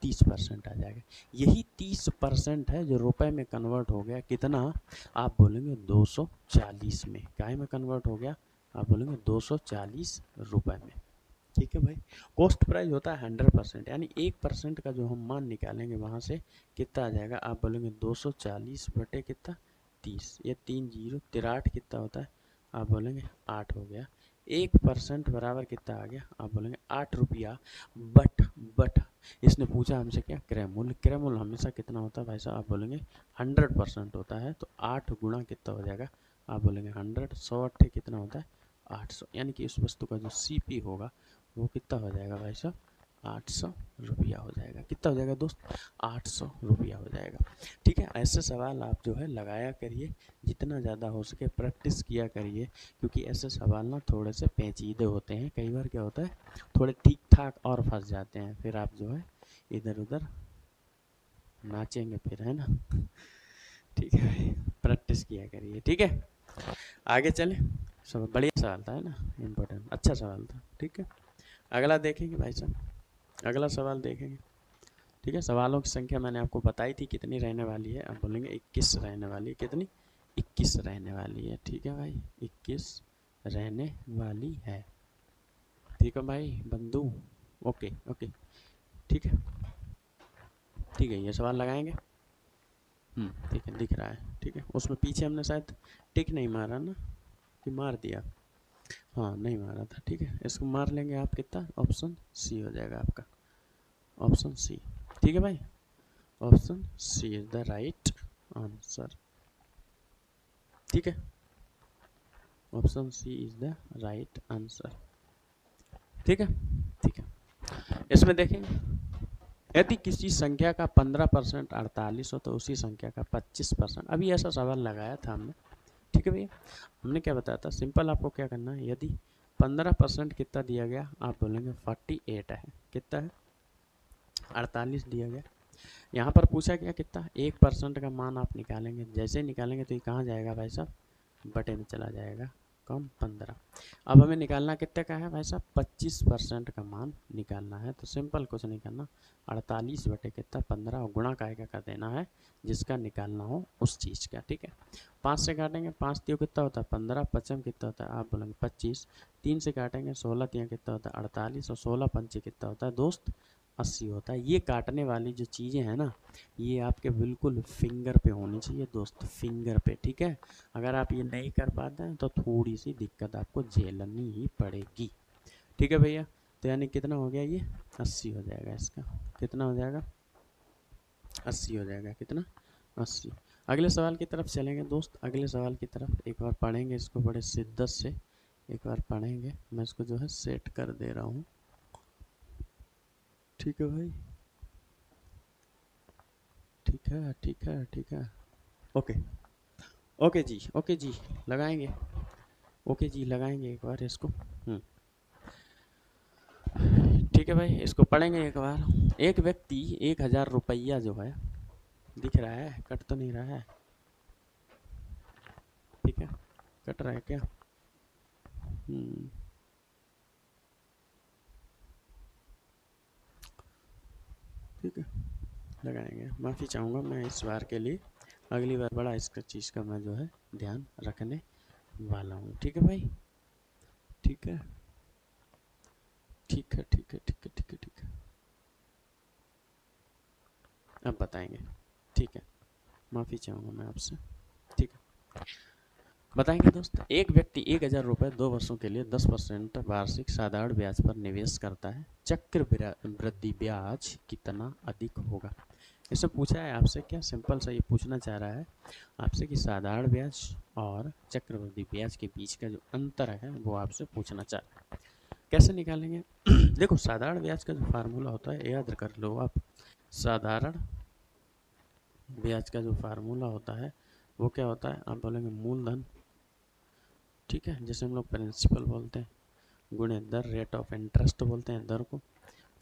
30% आ जाएगा। यही 30% है जो रुपए में कन्वर्ट हो गया, कितना, आप बोलेंगे 240 में, काय में कन्वर्ट हो गया, आप बोलेंगे 240 रुपये में। ठीक है भाई, कॉस्ट प्राइस होता है 100%, यानी 1% का जो हम मान निकालेंगे वहाँ से कितना आ जाएगा, आप बोलेंगे 240 बटे कितना, 30, ये 3 जीरो 63 कितना होता है, आप बोलेंगे 8 हो गया। 1% बराबर कितना आ गया, आप बोलेंगे 8 रुपया। बट इसने पूछा हमसे क्या, क्रय मूल्य, क्रय मूल्य हमेशा कितना होता है भाई साहब, आप बोलेंगे 100% होता है, तो 8 गुणा कितना हो जाएगा, आप बोलेंगे 100, 100 अट्ठे कितना होता है 800, यानी कि उस वस्तु का जो CP होगा वो कितना हो जाएगा भाई साहब 800 रुपया हो जाएगा। कितना हो जाएगा दोस्त? 800 रुपया हो जाएगा। ठीक है, ऐसे सवाल आप जो है लगाया करिए, जितना ज़्यादा हो सके प्रैक्टिस किया करिए, क्योंकि ऐसे सवाल ना थोड़े से पेचीदे होते हैं। कई बार क्या होता है, थोड़े ठीक ठाक और फंस जाते हैं, फिर आप जो है इधर उधर नाचेंगे फिर, है ना। ठीक है भाई, प्रैक्टिस किया करिए। ठीक है, आगे चलें। सब बढ़िया सवाल था, है ना, इम्पोर्टेंट, अच्छा सवाल था। ठीक है, अगला देखेंगे भाई साहब, अगला सवाल देखेंगे। ठीक है, सवालों की संख्या मैंने आपको बताई थी कितनी रहने वाली है। अब बोलेंगे 21 रहने वाली है। कितनी? 21 रहने वाली है। ठीक है भाई, 21 रहने वाली है। ठीक है भाई बंधु, ओके ओके। ठीक है, ठीक है, ये सवाल लगाएंगे। ठीक है, दिख रहा है। ठीक है, उसमें पीछे हमने शायद टिक नहीं मारा ना, कि मार दिया? हाँ, नहीं मारा था। ठीक है, इसको मार लेंगे आप। कितना? ऑप्शन सी हो जाएगा आपका, ऑप्शन सी। ठीक है भाई, option C is the right answer. ठीक है, option C is the right answer. ठीक है, ठीक है, इसमें देखेंगे, यदि किसी संख्या का 15% 48 हो तो उसी संख्या का 25%। अभी ऐसा सवाल लगाया था हमने। ठीक है भैया, हमने क्या बताया था? सिंपल आपको क्या करना है, यदि 15% कितना दिया गया, आप बोलेंगे 48 है। कितना है? 48 दिया गया। यहाँ पर पूछा गया कितना, 1% का मान आप निकालेंगे। जैसे निकालेंगे तो ये कहाँ जाएगा भाई साहब? बटे में चला जाएगा, कम 15। अब हमें निकालना कितने का है भाई साहब? 25% का मान निकालना है। तो सिंपल कुछ नहीं करना, 48 बटे कितना 15 और गुणा का कर देना है, जिसका निकालना हो उस चीज़ का। ठीक है, 5 से काटेंगे, 5 तीन कितना होता है? 15, पचम कितना होता है? आप बोलेंगे 25। 3 से काटेंगे, 16 तीन कितना होता है? 48, और 16 पंचे कितना होता है दोस्त? 80 होता है। ये काटने वाली जो चीज़ें हैं ना, ये आपके बिल्कुल फिंगर पे होनी चाहिए दोस्त, फिंगर पे। ठीक है, अगर आप ये नहीं कर पाते हैं तो थोड़ी सी दिक्कत आपको झेलनी ही पड़ेगी। ठीक है भैया, तो यानी कितना हो गया ये? 80 हो जाएगा इसका। कितना हो जाएगा? 80 हो जाएगा। कितना? 80। अगले सवाल की तरफ चलेंगे दोस्त, अगले सवाल की तरफ एक बार पढ़ेंगे इसको बड़े शिद्दत से। एक बार पढ़ेंगे, मैं इसको जो है सेट कर दे रहा हूँ। ठीक है भाई, ठीक है ठीक है ठीक है, ओके ओके जी, ओके जी, लगाएंगे। ओके जी, लगाएंगे एक बार इसको। ठीक है भाई, इसको पढ़ेंगे एक बार। एक व्यक्ति 1000 रुपया जो है, दिख रहा है? कट तो नहीं रहा है? ठीक है, कट रहा है क्या? ठीक है, लगाएंगे। माफ़ी चाहूँगा मैं इस बार के लिए, अगली बार बड़ा इसका चीज़ का मैं जो है ध्यान रखने वाला हूँ। ठीक है भाई, ठीक है ठीक है ठीक है ठीक है ठीक है ठीक है, अब बताएंगे। ठीक है, माफ़ी चाहूँगा मैं आपसे। ठीक है, बताएंगे दोस्त। एक व्यक्ति 1000 रुपये 2 वर्षों के लिए 10% वार्षिक साधारण ब्याज पर निवेश करता है। चक्र वृद्धि ब्याज कितना अधिक होगा? इससे पूछा है आपसे क्या, सिंपल सा ये पूछना चाह रहा है आपसे कि साधारण ब्याज और चक्रवृद्धि ब्याज के बीच का जो अंतर है वो आपसे पूछना चाह रहा है। कैसे निकालेंगे? देखो, साधारण ब्याज का जो फार्मूला होता है, याद कर लो आप। साधारण ब्याज का जो फार्मूला होता है वो क्या होता है? आप बोलेंगे मूलधन, ठीक है, जैसे हम लोग प्रिंसिपल बोलते हैं, गुणे दर, रेट ऑफ इंटरेस्ट बोलते हैं दर को,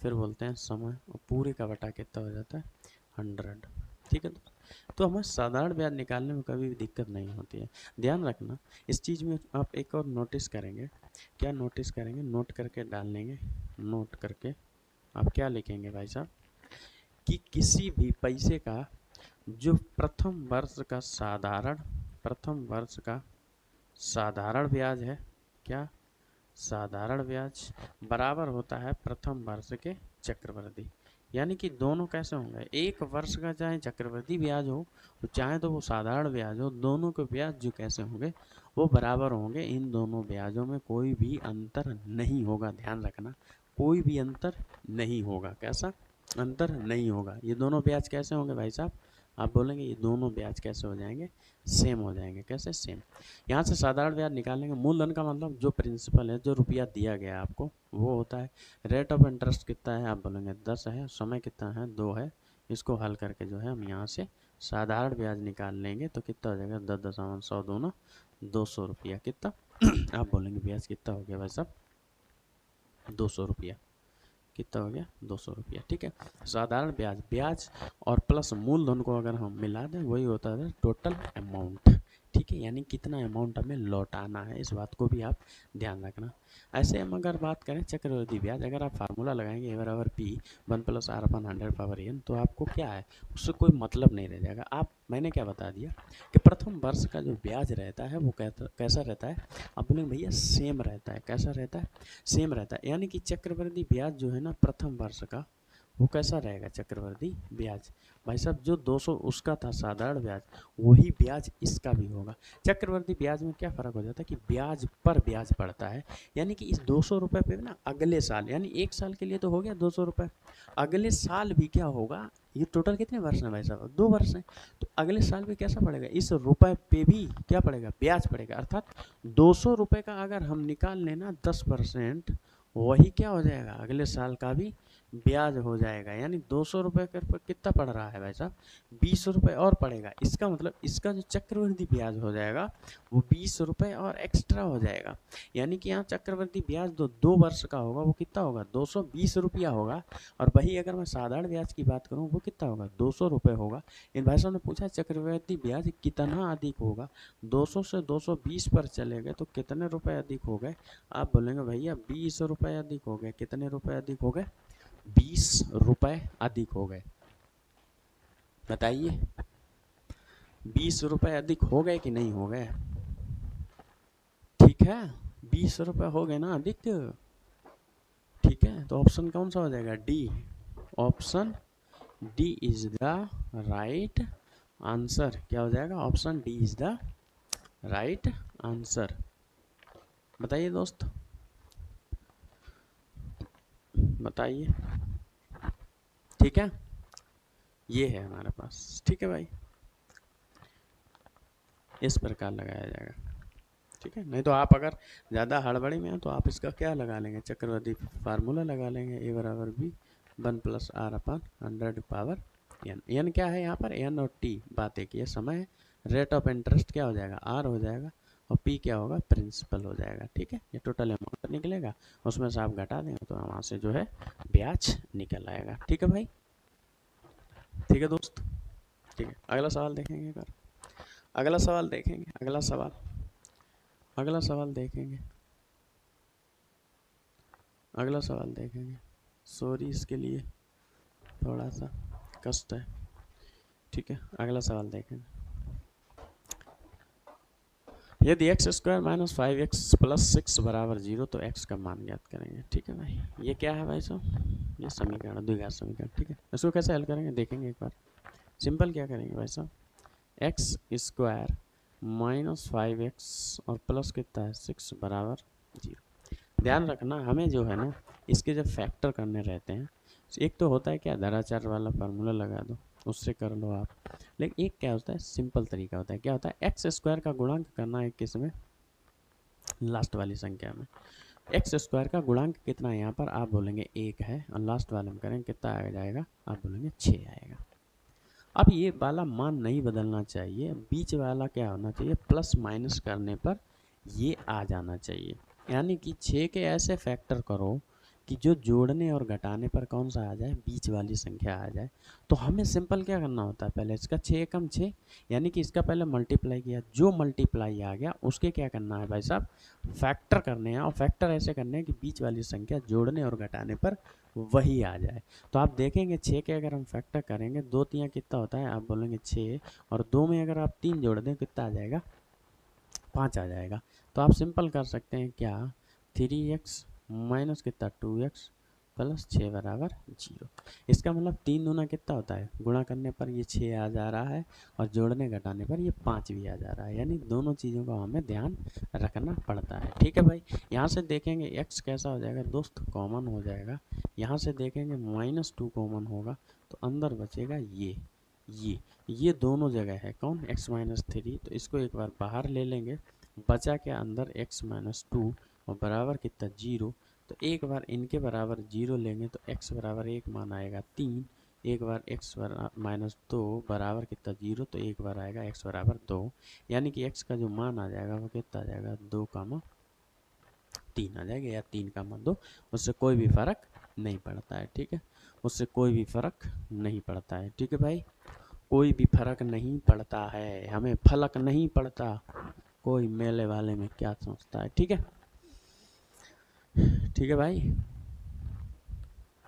फिर बोलते हैं समय, और पूरे का बटा कितना हो जाता है? 100। ठीक है, तो हमें साधारण ब्याज निकालने में कभी भी दिक्कत नहीं होती है। ध्यान रखना इस चीज़ में। आप एक और नोटिस करेंगे, क्या नोटिस करेंगे? नोट करके डाल लेंगे। नोट करके आप क्या लिखेंगे भाई साहब, कि किसी भी पैसे का जो प्रथम वर्ष का साधारण ब्याज है, क्या? साधारण ब्याज बराबर होता है प्रथम वर्ष के चक्रवृद्धि। यानी कि दोनों कैसे होंगे? एक वर्ष का चाहे चक्रवृद्धि ब्याज हो, चाहे तो वो साधारण ब्याज हो, दोनों के ब्याज जो कैसे होंगे? वो बराबर होंगे। इन दोनों ब्याजों में कोई भी अंतर नहीं होगा। ध्यान रखना, कोई भी अंतर नहीं होगा। कैसा अंतर नहीं होगा? ये दोनों ब्याज कैसे होंगे भाई साहब? आप बोलेंगे ये दोनों ब्याज कैसे हो जाएंगे, सेम हो जाएंगे। कैसे सेम, यहाँ से साधारण ब्याज निकालेंगे। मूलधन का मतलब जो प्रिंसिपल है, जो रुपया दिया गया आपको वो होता है। रेट ऑफ इंटरेस्ट कितना है, आप बोलेंगे 10 है। समय कितना है, 2 है। इसको हल करके जो है हम यहाँ से साधारण ब्याज निकाल लेंगे तो कितना हो जाएगा, 10 दूना 200 रुपया। कितना आप बोलेंगे ब्याज कितना हो गया भाई साहब, 200 रुपया। कितना हो गया, 200 रुपया। ठीक है, साधारण ब्याज, ब्याज और प्लस मूलधन को अगर हम मिला दें वही होता है टोटल अमाउंट। ठीक है, यानी कितना अमाउंट हमें लौटाना है, इस बात को भी आप ध्यान रखना। ऐसे हम अगर बात करें चक्रवृद्धि ब्याज, अगर आप फार्मूला लगाएंगे ए बराबर पी 1+r/100 तो आपको क्या है, उससे कोई मतलब नहीं रह जाएगा। आप, मैंने क्या बता दिया कि प्रथम वर्ष का जो ब्याज रहता है वो कैसा रहता है, आप बोलेंगे भैया सेम रहता है। कैसा रहता है, सेम रहता है। यानी कि चक्रवृद्धि ब्याज जो है ना प्रथम वर्ष का, वो कैसा रहेगा चक्रवृद्धि ब्याज, भाई साहब जो 200 उसका था साधारण ब्याज, वही ब्याज इसका भी होगा। चक्रवृद्धि ब्याज में क्या फ़र्क हो जाता है कि ब्याज पर ब्याज पड़ता है। यानी कि इस 200 रुपये पे ना अगले साल, यानी एक साल के लिए तो हो गया 200 रुपये, अगले साल भी क्या होगा, ये टोटल कितने वर्ष हैं भाई साहब, 2 वर्ष हैं, तो अगले साल भी कैसा पड़ेगा, इस रुपये पे भी क्या पड़ेगा, ब्याज पड़ेगा। अर्थात 200 रुपये का अगर हम निकाल लेना 10%, वही क्या हो जाएगा, अगले साल का भी ब्याज हो जाएगा। यानी 200 रुपये पर कितना पड़ रहा है भाई साहब, 20 रुपये और पड़ेगा। इसका मतलब इसका जो चक्रवृद्धि ब्याज हो जाएगा वो 20 रुपये और एक्स्ट्रा हो जाएगा। यानी कि यहाँ चक्रवृद्धि ब्याज 2 वर्ष का होगा, वो कितना होगा, 220 रुपया होगा। और वही अगर मैं साधारण ब्याज की बात करूँ वो कितना होगा, 200 रुपये होगा। इन भाई साहब ने पूछा चक्रवृद्धि ब्याज कितना अधिक होगा, 200 से 220 पर चले गए तो कितने रुपए अधिक हो गए, आप बोलेंगे भैया 20 रुपये अधिक हो गए। कितने रुपए अधिक हो गए, 20 रुपये अधिक हो गए। बताइए 20 रुपये अधिक हो गए कि नहीं हो गए, ठीक है 20 रुपये हो गए ना अधिक। ठीक है, तो ऑप्शन कौन सा हो जाएगा, D. Option D is the right answer. क्या हो जाएगा, option D is the right answer. बताइए दोस्त, बताइए। ठीक है, ये है हमारे पास। ठीक है भाई, इस प्रकार लगाया जाएगा। ठीक है, नहीं तो आप अगर ज़्यादा हड़बड़ी में हैं तो आप इसका क्या लगा लेंगे, चक्रवृद्धि फार्मूला लगा लेंगे, ए बराबर बी 1+r/100 एन क्या है यहाँ पर, एन और टी बात एक ही, समय है। रेट ऑफ इंटरेस्ट क्या हो जाएगा, आर हो जाएगा, और पी क्या होगा, प्रिंसिपल हो जाएगा। ठीक है, ये टोटल अमाउंट निकलेगा, उसमें से आप घटा देंगे तो वहाँ से जो है ब्याज निकल आएगा। ठीक है भाई, ठीक है दोस्त। ठीक है, अगला सवाल देखेंगे एक बार, अगला सवाल देखेंगे, अगला सवाल, अगला सवाल देखेंगे, अगला सवाल देखेंगे। सॉरी इसके लिए थोड़ा सा कष्ट है। ठीक है, अगला सवाल देखेंगे। यदि x² - 5x + 6 = 0 तो x का मान ज्ञात करेंगे। ठीक है भाई, ये क्या है भाई साहब, ये समीकरण, द्विघात समीकरण। ठीक है, इसको कैसे हल करेंगे देखेंगे एक बार। सिंपल क्या करेंगे भाई साहब, x² - 5x और प्लस कितना है 6 = 0। ध्यान रखना हमें जो है ना इसके जब फैक्टर करने रहते हैं, एक तो होता है क्या धराचार वाला फार्मूला लगा दो, उससे कर लो आप। लेकिन एक क्या होता है सिंपल तरीका होता है, क्या होता है x² का गुणांक करना है किस में, लास्ट वाली संख्या में। x² का गुणांक कितना है यहाँ पर, आप बोलेंगे 1 है, और लास्ट वाले में करेंगे कितना आ जाएगा, आप बोलेंगे 6 आएगा। अब ये वाला मान नहीं बदलना चाहिए, बीच वाला क्या होना चाहिए, प्लस माइनस करने पर ये आ जाना चाहिए। यानी कि 6 के ऐसे फैक्टर करो कि जो जोड़ने और घटाने पर कौन सा आ जाए, बीच वाली संख्या आ जाए। तो हमें सिंपल क्या करना होता है, पहले इसका 6 कम 6, यानी कि इसका पहले मल्टीप्लाई किया, जो मल्टीप्लाई आ गया उसके क्या करना है भाई साहब, फैक्टर करने हैं। और फैक्टर ऐसे करने हैं कि बीच वाली संख्या जोड़ने और घटाने पर वही आ जाए। तो आप देखेंगे 6 के अगर हम फैक्टर करेंगे, 2 3 कितना होता है, आप बोलेंगे 6, और 2 में अगर आप 3 जोड़ दें कितना आ जाएगा, 5 आ जाएगा। तो आप सिंपल कर सकते हैं क्या, 3x माइनस कितना 2x प्लस 6 = 0। इसका मतलब 3 दूना कितना होता है, गुणा करने पर ये 6 आ जा रहा है, और जोड़ने घटाने पर ये 5 भी आ जा रहा है। यानी दोनों चीज़ों का हमें ध्यान रखना पड़ता है। ठीक है भाई, यहाँ से देखेंगे x कैसा हो जाएगा दोस्त, कॉमन हो जाएगा। यहाँ से देखेंगे -2 कॉमन होगा तो अंदर बचेगा ये दोनों जगह है कौन, x माइनस 3, तो इसको एक बार बाहर ले लेंगे, बचा के अंदर x माइनस 2 और बराबर कितना 0। तो एक बार इनके बराबर 0 लेंगे तो x बराबर 1 मान आएगा 3, एक बार x माइनस 2 बराबर कितना 0, तो एक बार आएगा x बराबर 2, यानी कि x का जो मान आ जाएगा वो कितना आ जाएगा 2,3 आ जाएगा, या 3,2। उससे कोई भी फर्क नहीं पड़ता है, ठीक है, उससे कोई भी फर्क नहीं पड़ता है, ठीक है भाई, कोई भी फर्क नहीं पड़ता है, हमें फलक नहीं पड़ता, कोई मेले वाले में क्या सोचता है, ठीक है, ठीक है भाई,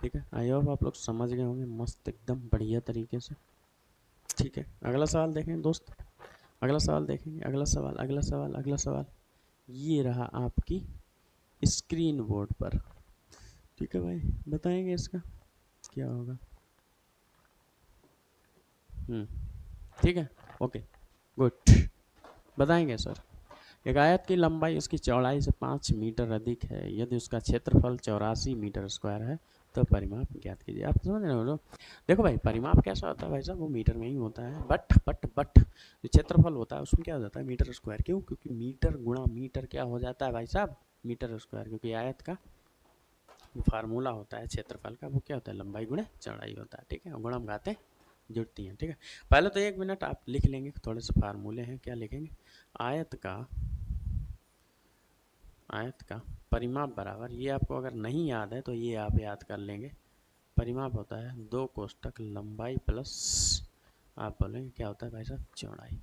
ठीक है। आई होप आप लोग समझ गए होंगे मस्त एकदम बढ़िया तरीके से, ठीक है। अगला सवाल देखें दोस्त, अगला सवाल देखेंगे, अगला सवाल, अगला सवाल, अगला सवाल, ये रहा आपकी स्क्रीन बोर्ड पर, ठीक है भाई, बताएंगे इसका क्या होगा। ठीक है, ओके, गुड, बताएंगे सर। एक आयत की लंबाई उसकी चौड़ाई से 5 मीटर अधिक है, यदि उसका क्षेत्रफल 84 मीटर स्क्वायर है तो परिमाप ज्ञात कीजिए। आप समझ रहे हो, देखो भाई परिमाप कैसा होता है भाई साहब, वो मीटर में ही होता है, बट जो क्षेत्रफल होता है उसमें क्या हो जाता है मीटर स्क्वायर, क्यों, क्योंकि मीटर गुणा मीटर क्या हो जाता है भाई साहब मीटर स्क्वायर, क्योंकि आयत का जो फार्मूला होता है क्षेत्रफल का वो क्या होता है लंबाई गुणे चौड़ाई होता है, ठीक है, गुणा हम घाते जुड़ती हैं, ठीक है। पहले तो 1 मिनट आप लिख लेंगे, थोड़े से फार्मूले हैं, क्या लिखेंगे, आयत का परिमाप बराबर, ये आपको अगर नहीं याद है तो ये आप याद कर लेंगे, परिमाप होता है 2 कोष्टक लंबाई प्लस आप बोलेंगे क्या होता है भाई साहब चौड़ाई।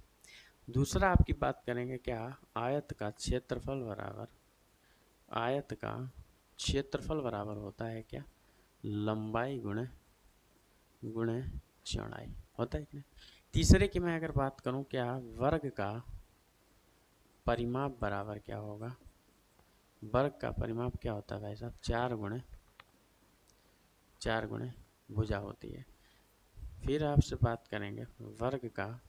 दूसरा आपकी बात करेंगे क्या, आयत का क्षेत्रफल बराबर, आयत का क्षेत्रफल बराबर होता है क्या लंबाई गुणे गुणे चौड़ाई, होता है कि नहीं। तीसरे की मैं अगर बात करूं क्या, वर्ग का परिमाप बराबर क्या होगा, वर्ग का परिमाप क्या होता है भाई साहब 4 गुणे भुजा होती है। फिर आपसे बात करेंगे वर्ग का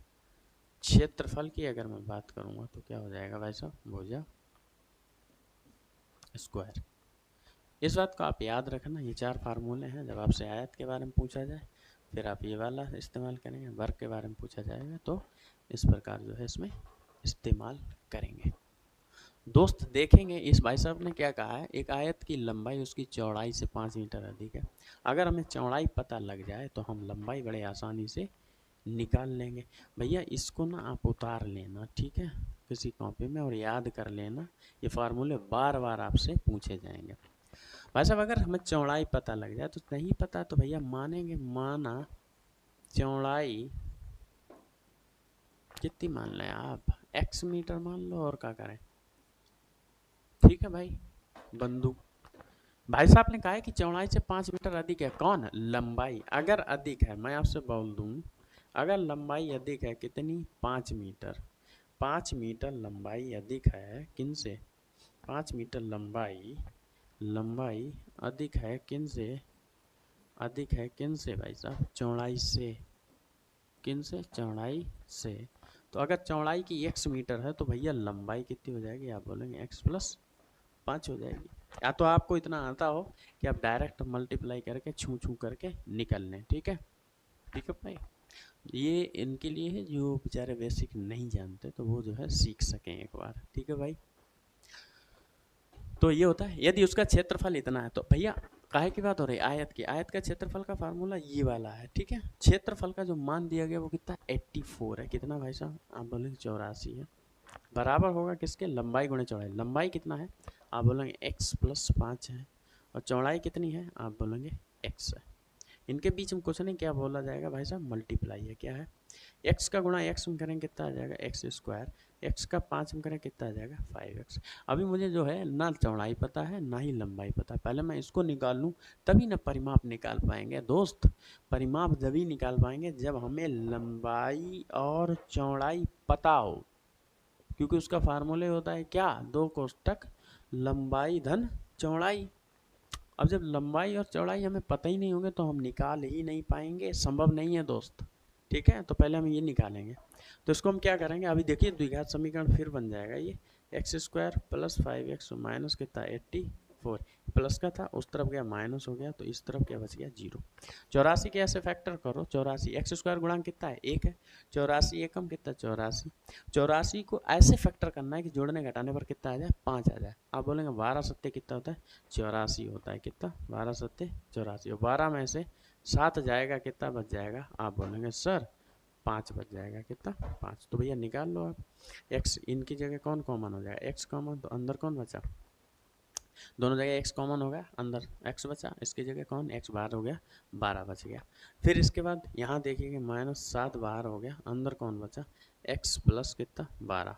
क्षेत्रफल की अगर मैं बात करूंगा तो क्या हो जाएगा भाई साहब भुजा स्क्वायर। इस बात को आप याद रखना, ये 4 फार्मूले हैं, जब आपसे आयत के बारे में पूछा जाए फिर आप ये वाला इस्तेमाल करेंगे, वर्ग के बारे में पूछा जाएगा तो इस प्रकार जो है इसमें इस्तेमाल करेंगे। दोस्त देखेंगे इस भाई साहब ने क्या कहा है, एक आयत की लंबाई उसकी चौड़ाई से 5 मीटर अधिक है, अगर हमें चौड़ाई पता लग जाए तो हम लंबाई बड़े आसानी से निकाल लेंगे। भैया इसको ना आप उतार लेना, ठीक है, किसी कॉपी में और याद कर लेना, ये फार्मूले बार बार आपसे पूछे जाएंगे। भाई साहब अगर हमें चौड़ाई पता लग जाए तो नहीं पता तो भैया मानेंगे, माना चौड़ाई कितनी मान लें आप, x मीटर मान लो और क्या करें, ठीक है भाई बंधु। भाई साहब ने कहा है कि चौड़ाई से 5 मीटर अधिक है, कौन, लंबाई, अगर अधिक है मैं आपसे बोल दूं, अगर लंबाई अधिक है कितनी 5 मीटर, 5 मीटर लंबाई अधिक है किन से, 5 मीटर लंबाई लंबाई अधिक है किन से, अधिक है किन से भाई साहब चौड़ाई से, किन से चौड़ाई से। तो अगर चौड़ाई की x मीटर है तो भैया लंबाई कितनी हो जाएगी, आप बोलेंगे x प्लस 5 हो जाएगी, या तो आपको इतना आता हो कि आप डायरेक्ट मल्टीप्लाई करके छू छू करके निकल लें, ठीक है, ठीक है भाई, ये इनके लिए है जो बेचारे बेसिक नहीं जानते तो वो जो है सीख सकें एक बार, ठीक है भाई। तो ये होता है यदि उसका क्षेत्रफल इतना है, तो भैया काहे की बात हो रही है, आयत की, आयत का क्षेत्रफल का फार्मूला ये वाला है, ठीक है, क्षेत्रफल का जो मान दिया गया वो कितना 84 है, कितना भाई साहब आप बोलेंगे 84 है, बराबर होगा किसके लंबाई गुणे चौड़ाई, लंबाई कितना है आप बोलेंगे x प्लस 5 है, और चौड़ाई कितनी है आप बोलेंगे x है, इनके बीच में कुछ नहीं क्या बोला जाएगा भाई साहब मल्टीप्लाई है, क्या है x का गुणा x में करेंगे कितना आ जाएगा x स्क्वायर, x का 5 में करें कितना आ जाएगा 5x। अभी मुझे जो है ना चौड़ाई पता है ना ही लंबाई पता है, पहले मैं इसको निकाल लूँ तभी ना परिमाप निकाल पाएंगे दोस्त, परिमाप जब निकाल पाएंगे जब हमें लंबाई और चौड़ाई पता हो, क्योंकि उसका फार्मूले होता है क्या 2 कोष्टक लंबाई धन चौड़ाई। अब जब लंबाई और चौड़ाई हमें पता ही नहीं होंगे तो हम निकाल ही नहीं पाएंगे, संभव नहीं है दोस्त, ठीक है, तो पहले हम ये निकालेंगे, तो इसको हम क्या करेंगे, अभी देखिए द्विघात समीकरण फिर बन जाएगा ये x square plus 5x minus कितना 4, प्लस का था उस तरफ गया माइनस हो गया, तो इस तरफ क्या बच गया 0। 84 के ऐसे फैक्टर करो, 84 एक्स स्क्वायर गुणांक कितना है 1 है, 84 एकम कितना 84, 84 को ऐसे फैक्टर करना है कि जोड़ने घटाने पर कितना आ जाए 5 आ जाए। आप बोलेंगे 12 सत्ते कितना होता है 84 होता है, कितना 12 सत्ते 84, और 12 में से 7 जाएगा कितना बच जाएगा, आप बोलेंगे सर 5 बच जाएगा, कितना 5। तो भैया निकाल लो आप, x इनकी जगह कौन कॉमन हो जाएगा, x कॉमन, तो अंदर कौन बचा, दोनों जगह x कॉमन हो गया, अंदर x बचा, इसकी जगह कौन x बाहर हो गया 12 बच गया। फिर इसके बाद यहाँ देखिए -7 बाहर हो गया, अंदर कौन बचा x प्लस कितना 12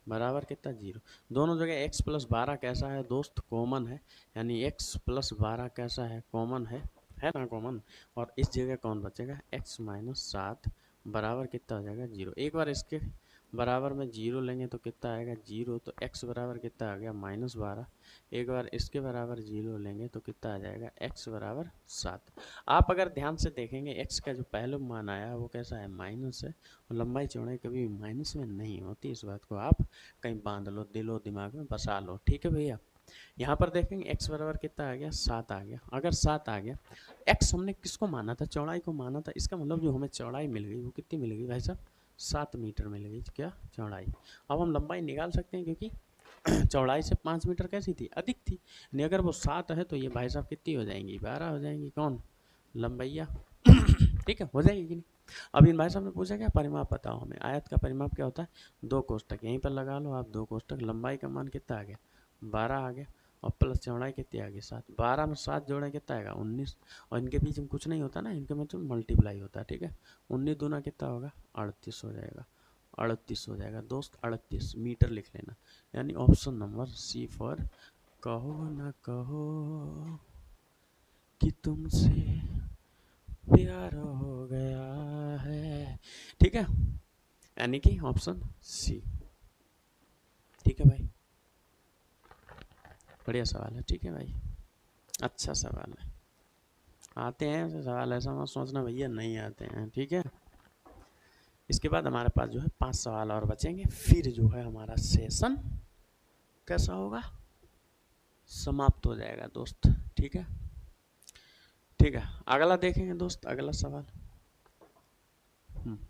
बराबर कितना 0। दोनों जगह x प्लस 12 कैसा है दोस्त कॉमन है, यानी x प्लस 12 कैसा है कॉमन है ना कॉमन। और इस जगह कौन बचेगा x माइनस 7 बराबर कितना हो जाएगा 0। एक बार इसके बराबर में 0 लेंगे तो कितना आएगा 0, तो x बराबर कितना आ गया -12। एक बार इसके बराबर 0 लेंगे तो कितना आ जाएगा x बराबर 7। आप अगर ध्यान से देखेंगे x का जो पहले मान आया वो कैसा है माइनस है, और लंबाई चौड़ाई कभी भी माइनस में नहीं होती, इस बात को आप कहीं बांध लो, दिलो दिमाग में बसा लो, ठीक है भैया। यहाँ पर देखेंगे x बराबर कितना आ गया 7 आ गया, अगर 7 आ गया, x हमने किसको माना था चौड़ाई को माना था, इसका मतलब जो हमें चौड़ाई मिल गई वो कितनी मिल गई भाई साहब 7 मीटर मिल गई क्या चौड़ाई। अब हम लंबाई निकाल सकते हैं क्योंकि चौड़ाई से 5 मीटर कैसी थी अधिक थी, नहीं अगर वो 7 है तो ये भाई साहब कितनी हो जाएंगी 12 हो जाएंगी, कौन लंबैया ठीक है हो जाएगी कि नहीं। अब इन भाई साहब ने पूछा क्या परिमाप बताओ हमें, आयत का परिमाप क्या होता है 2 कोष्टक, यहीं पर लगा लो आप 2 कोष्टक, लंबाई का मान कितना आ गया 12 आ गया, और प्लस चौड़ाई कितनी आ गई 7, 12 में 7 जोड़े कितना आएगा 19, और इनके बीच में कुछ नहीं होता ना, इनके में तो मल्टीप्लाई होता है, ठीक है 19 दूना कितना होगा 38 हो जाएगा, 38 हो जाएगा दोस्त, 38 मीटर लिख लेना, यानी ऑप्शन नंबर सी फॉर कहो ना कहो कि तुमसे प्यार हो गया है, ठीक है, यानी कि ऑप्शन सी, ठीक है भाई, बढ़िया सवाल है, ठीक है भाई, अच्छा सवाल है, आते हैं ऐसे सवाल, ऐसा मत सोचना भैया नहीं आते हैं, ठीक है। इसके बाद हमारे पास जो है 5 सवाल और बचेंगे, फिर जो है हमारा सेशन कैसा होगा समाप्त हो जाएगा दोस्त, ठीक है, ठीक है। अगला देखेंगे दोस्त, अगला सवाल,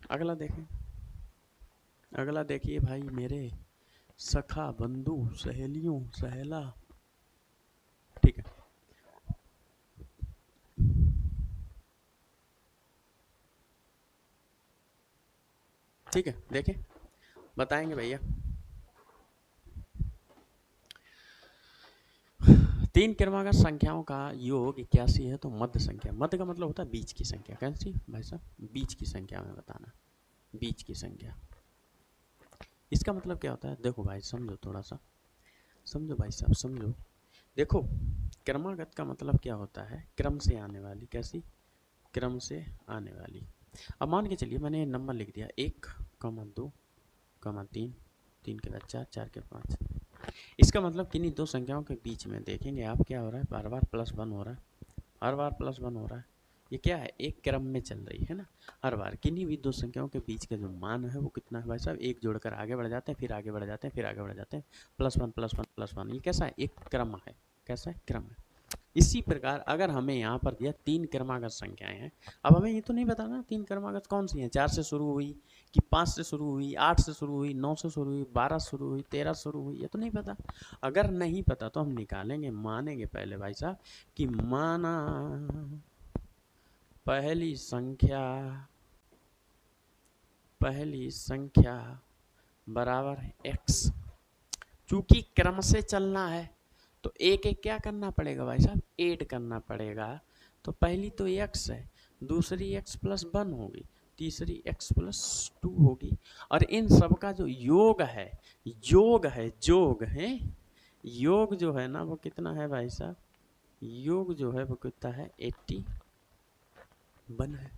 अगला देखें, अगला देखिए भाई मेरे सखा बंधु सहेलियों सहेला, ठीक है, ठीक है देखें बताएंगे भैया। 3 क्रमागत संख्याओं का योग 81 है, तो मध्य संख्या, मध्य का मतलब होता है बीच की संख्या, कैसी भाई साहब बीच की संख्या में बताना, बीच की संख्या, इसका मतलब क्या होता है, देखो भाई समझो थोड़ा सा, समझो भाई साहब समझो, देखो क्रमागत का मतलब क्या होता है क्रम से आने वाली, कैसी क्रम से आने वाली। अब मान के चलिए मैंने नंबर लिख दिया 1, 2, 3, 3 के बाद 4, 4 के 5, इसका मतलब किन्हीं दो संख्याओं के बीच में देखेंगे आप क्या हो रहा है, बार बार +1 हो रहा है, हर बार +1 हो रहा है, ये क्या है एक क्रम में चल रही है ना, हर बार किन्हीं भी दो संख्याओं के बीच का जो मान है वो कितना है भाई साहब, एक जोड़कर आगे बढ़ जाते हैं, फिर आगे बढ़ जाते हैं, फिर आगे बढ़ जाते हैं, +1 +1 +1, ये कैसा है एक क्रम है, कैसा है क्रम है। इसी प्रकार अगर हमें यहाँ पर दिया 3 क्रमागत संख्याएं हैं, अब हमें ये तो नहीं बताना 3 क्रमागत कौन सी हैं, 4 से शुरू हुई कि 5 से शुरू हुई, 8 से शुरू हुई, 9 से शुरू हुई, 12 से शुरू हुई, 13 से शुरू हुई, ये तो नहीं पता। अगर नहीं पता तो हम निकालेंगे, मानेंगे पहले भाई साहब कि माना पहली संख्या बराबर है x, चूंकि क्रम से चलना है तो एक एक क्या करना पड़ेगा भाई साहब ऐड करना पड़ेगा, तो पहली तो x है, दूसरी x प्लस 1 होगी, तीसरी x प्लस 2 होगी, और इन सब का जो योग है योग जो है ना वो कितना है भाई साहब, योग जो है वो कितना है 81 है,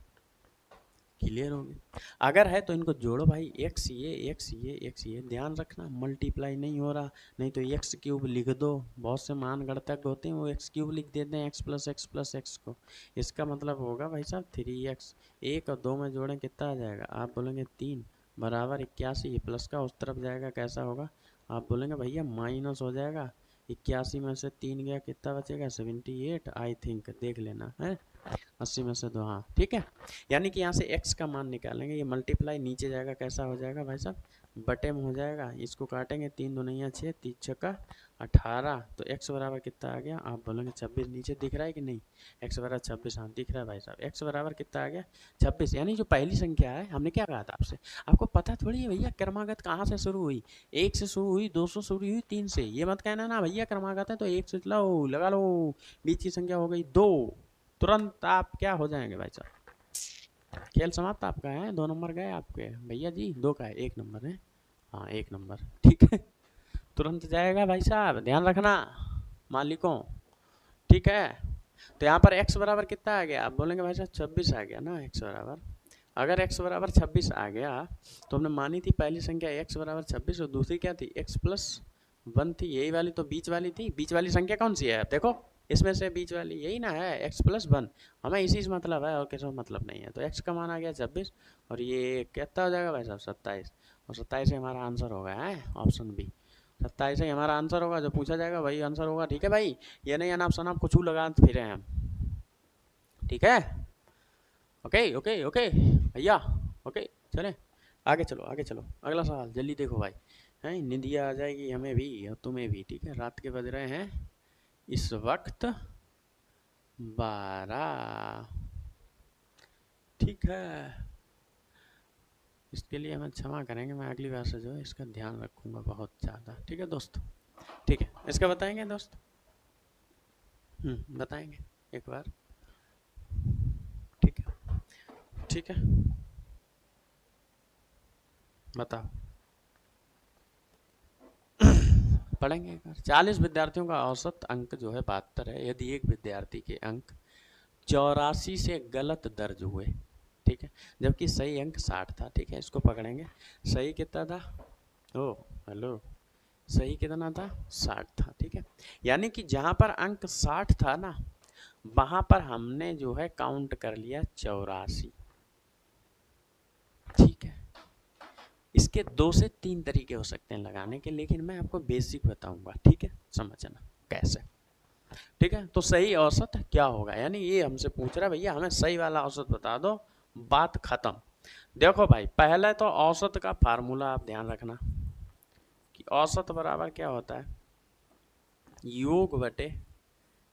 क्लियर हो गया। अगर है तो इनको जोड़ो भाई, x ये ध्यान रखना मल्टीप्लाई नहीं हो रहा, नहीं तो एक्स क्यूब लिख दो, बहुत से मान गणतज्ञ होते हैं वो एक्स क्यूब लिख देते हैं x प्लस एक्स को, इसका मतलब होगा भाई साहब 3x, 1 और 2 में जोड़ें कितना आ जाएगा, आप बोलेंगे 3 बराबर 81, ये प्लस का उस तरफ जाएगा कैसा होगा, आप बोलेंगे भैया माइनस हो जाएगा, 81 में से 3 गया, कितना बचेगा? 78 आई थिंक, देख लेना है। 80 में से 2, हाँ ठीक है। यानी कि यहाँ से x का मान निकालेंगे, ये मल्टीप्लाई नीचे जाएगा, कैसा हो जाएगा भाई साहब? बटे में हो जाएगा। इसको काटेंगे, 3 दूनिया 6, 3 छक्का 18, तो x बराबर कितना आ गया? आप बोलेंगे 26, नीचे दिख रहा है कि नहीं? x बराबर 26, हाँ दिख रहा है भाई साहब। x बराबर कितना आ गया? 26। यानी जो पहली संख्या है, हमने क्या कहा था आपसे, आपको पता थोड़ी है भैया क्रमागत कहाँ से शुरू हुई? 1 से शुरू हुई, 2 से शुरू हुई, 3 से। ये मत कहना ना भैया क्रमागत है तो 1 से लो लगा लो, बीच की संख्या हो गई 2, तुरंत आप क्या हो जाएंगे भाई साहब? खेल समाप्त आपका है। 2 नंबर गए आपके भैया जी, 2 का है, 1 नंबर है। हाँ 1 नंबर, ठीक है। तुरंत जाएगा भाई साहब, ध्यान रखना मालिकों, ठीक है। तो यहाँ पर x बराबर कितना आ गया? आप बोलेंगे भाई साहब 26 आ गया ना x बराबर। अगर x बराबर 26 आ गया तो हमने मानी थी पहली संख्या x बराबर 26 और दूसरी क्या थी? x प्लस 1 थी। यही वाली तो बीच वाली थी। बीच वाली संख्या कौन सी है? देखो इसमें से बीच वाली यही ना है, x प्लस 1। हमें इसी से मतलब है और किसी मतलब नहीं है। तो x का मान आ गया 26 और ये कितना हो जाएगा भाई साहब? 27। और 27 ही हमारा आंसर हो गया है, ऑप्शन बी। 27 ही हमारा आंसर होगा, जो पूछा जाएगा वही आंसर होगा, ठीक है भाई। ये नहीं अनाप शनाप कुछ लगा फिरे हैं हम, ठीक है। ओके ओके ओके भैया, ओके चले आगे चलो, आगे चलो। अगला सवाल जल्दी देखो भाई, हैं निंदिया आ जाएगी हमें भी और तुम्हें भी, ठीक है। रात के बज रहे हैं इस वक्त 12, ठीक है। इसके लिए हमें क्षमा करेंगे, मैं अगली बार से जो है इसका ध्यान रखूंगा बहुत ज़्यादा, ठीक है दोस्त। ठीक है, इसका बताएंगे दोस्त? बताएंगे एक बार, ठीक है ठीक है, बताओ। पढ़ेंगे एक बार। 40 विद्यार्थियों का औसत अंक जो है 72 है। यदि एक विद्यार्थी के अंक 84 से गलत दर्ज हुए, ठीक है, जबकि सही अंक 60 था, ठीक है, इसको पकड़ेंगे। सही कितना था? ओ हेलो, सही कितना था? 60 था, ठीक है। यानी कि जहां पर अंक 60 था ना, वहां पर हमने जो है काउंट कर लिया 84, ठीक है। इसके 2 से 3 तरीके हो सकते हैं लगाने के, लेकिन मैं आपको बेसिक बताऊंगा, ठीक है, समझना कैसे, ठीक है। तो सही औसत क्या होगा? यानी ये हमसे पूछ रहा है भैया हमें सही वाला औसत बता दो, बात खत्म। देखो भाई, पहले तो औसत का फार्मूला आप ध्यान रखना कि औसत बराबर क्या होता है? योग बटे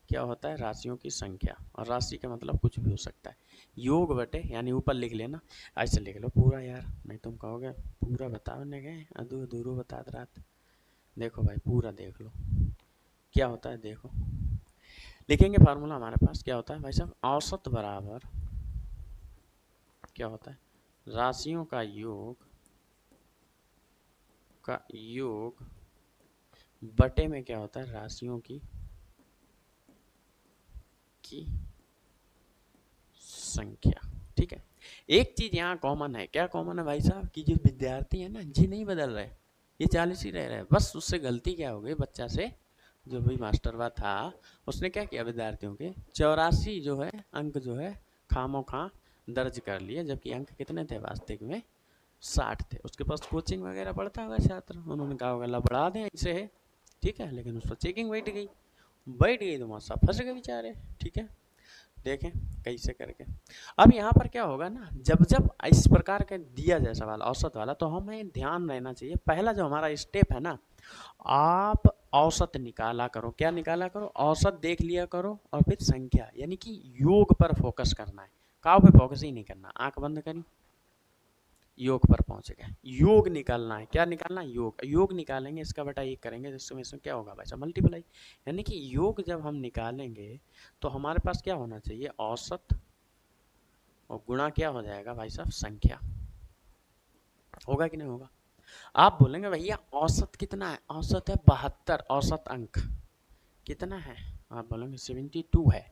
क्या होता है? राशियों की संख्या। और राशि का मतलब कुछ भी हो सकता है। योग बटे, यानी ऊपर लिख लेना, ऐसे लिख लो पूरा यार, नहीं तुम कहोगे पूरा बताने गए अधू अधूरो बता रात। देखो भाई पूरा देख लो क्या होता है, देखो लिखेंगे फार्मूला हमारे पास क्या होता है भाई साहब? औसत बराबर क्या होता है? राशियों का योग बटे में क्या होता है? राशियों की संख्या, ठीक है। एक चीज यहाँ कॉमन है, क्या कॉमन है भाई साहब? कि जो विद्यार्थी है ना, जी नहीं बदल रहे, ये 40 ही रह रहे हैं। बस उससे गलती क्या हो गई बच्चा से, जो भी मास्टरवा था उसने क्या किया, विद्यार्थियों के 84 जो है अंक जो है खामो खां दर्ज कर लिए, जबकि अंक कितने थे वास्तविक में? 60 थे। उसके पास कोचिंग वगैरह पढ़ता होगा छात्र, उन्होंने कहा होगा ला बढ़ा दें इसे है, ठीक है। लेकिन उस पर चेकिंग बैठ गई तो वहाँ सब फंस गए बेचारे, ठीक है। देखें कैसे करके। अब यहाँ पर क्या होगा ना, जब जब इस प्रकार का दिया जाए सवाल औसत वाला, तो हमें ध्यान रहना चाहिए, पहला जो हमारा स्टेप है ना, आप औसत निकाला करो। क्या निकाला करो? औसत देख लिया करो और फिर संख्या, यानी कि योग पर फोकस करना है, काव पे फोकस ही नहीं करना। आंख बंद करी, योग पर पहुंच गए। योग निकालना है, क्या निकालना है? योग निकालेंगे, इसका बटा एक करेंगे, जिसमें इसमें क्या होगा भाई साहब? मल्टीप्लाई। यानी कि योग जब हम निकालेंगे तो हमारे पास क्या होना चाहिए? औसत और गुणा क्या हो जाएगा भाई साहब? संख्या। होगा कि नहीं होगा? आप बोलेंगे भैया औसत कितना है? औसत है 72, औसत अंक कितना है? आप बोलेंगे 72 है,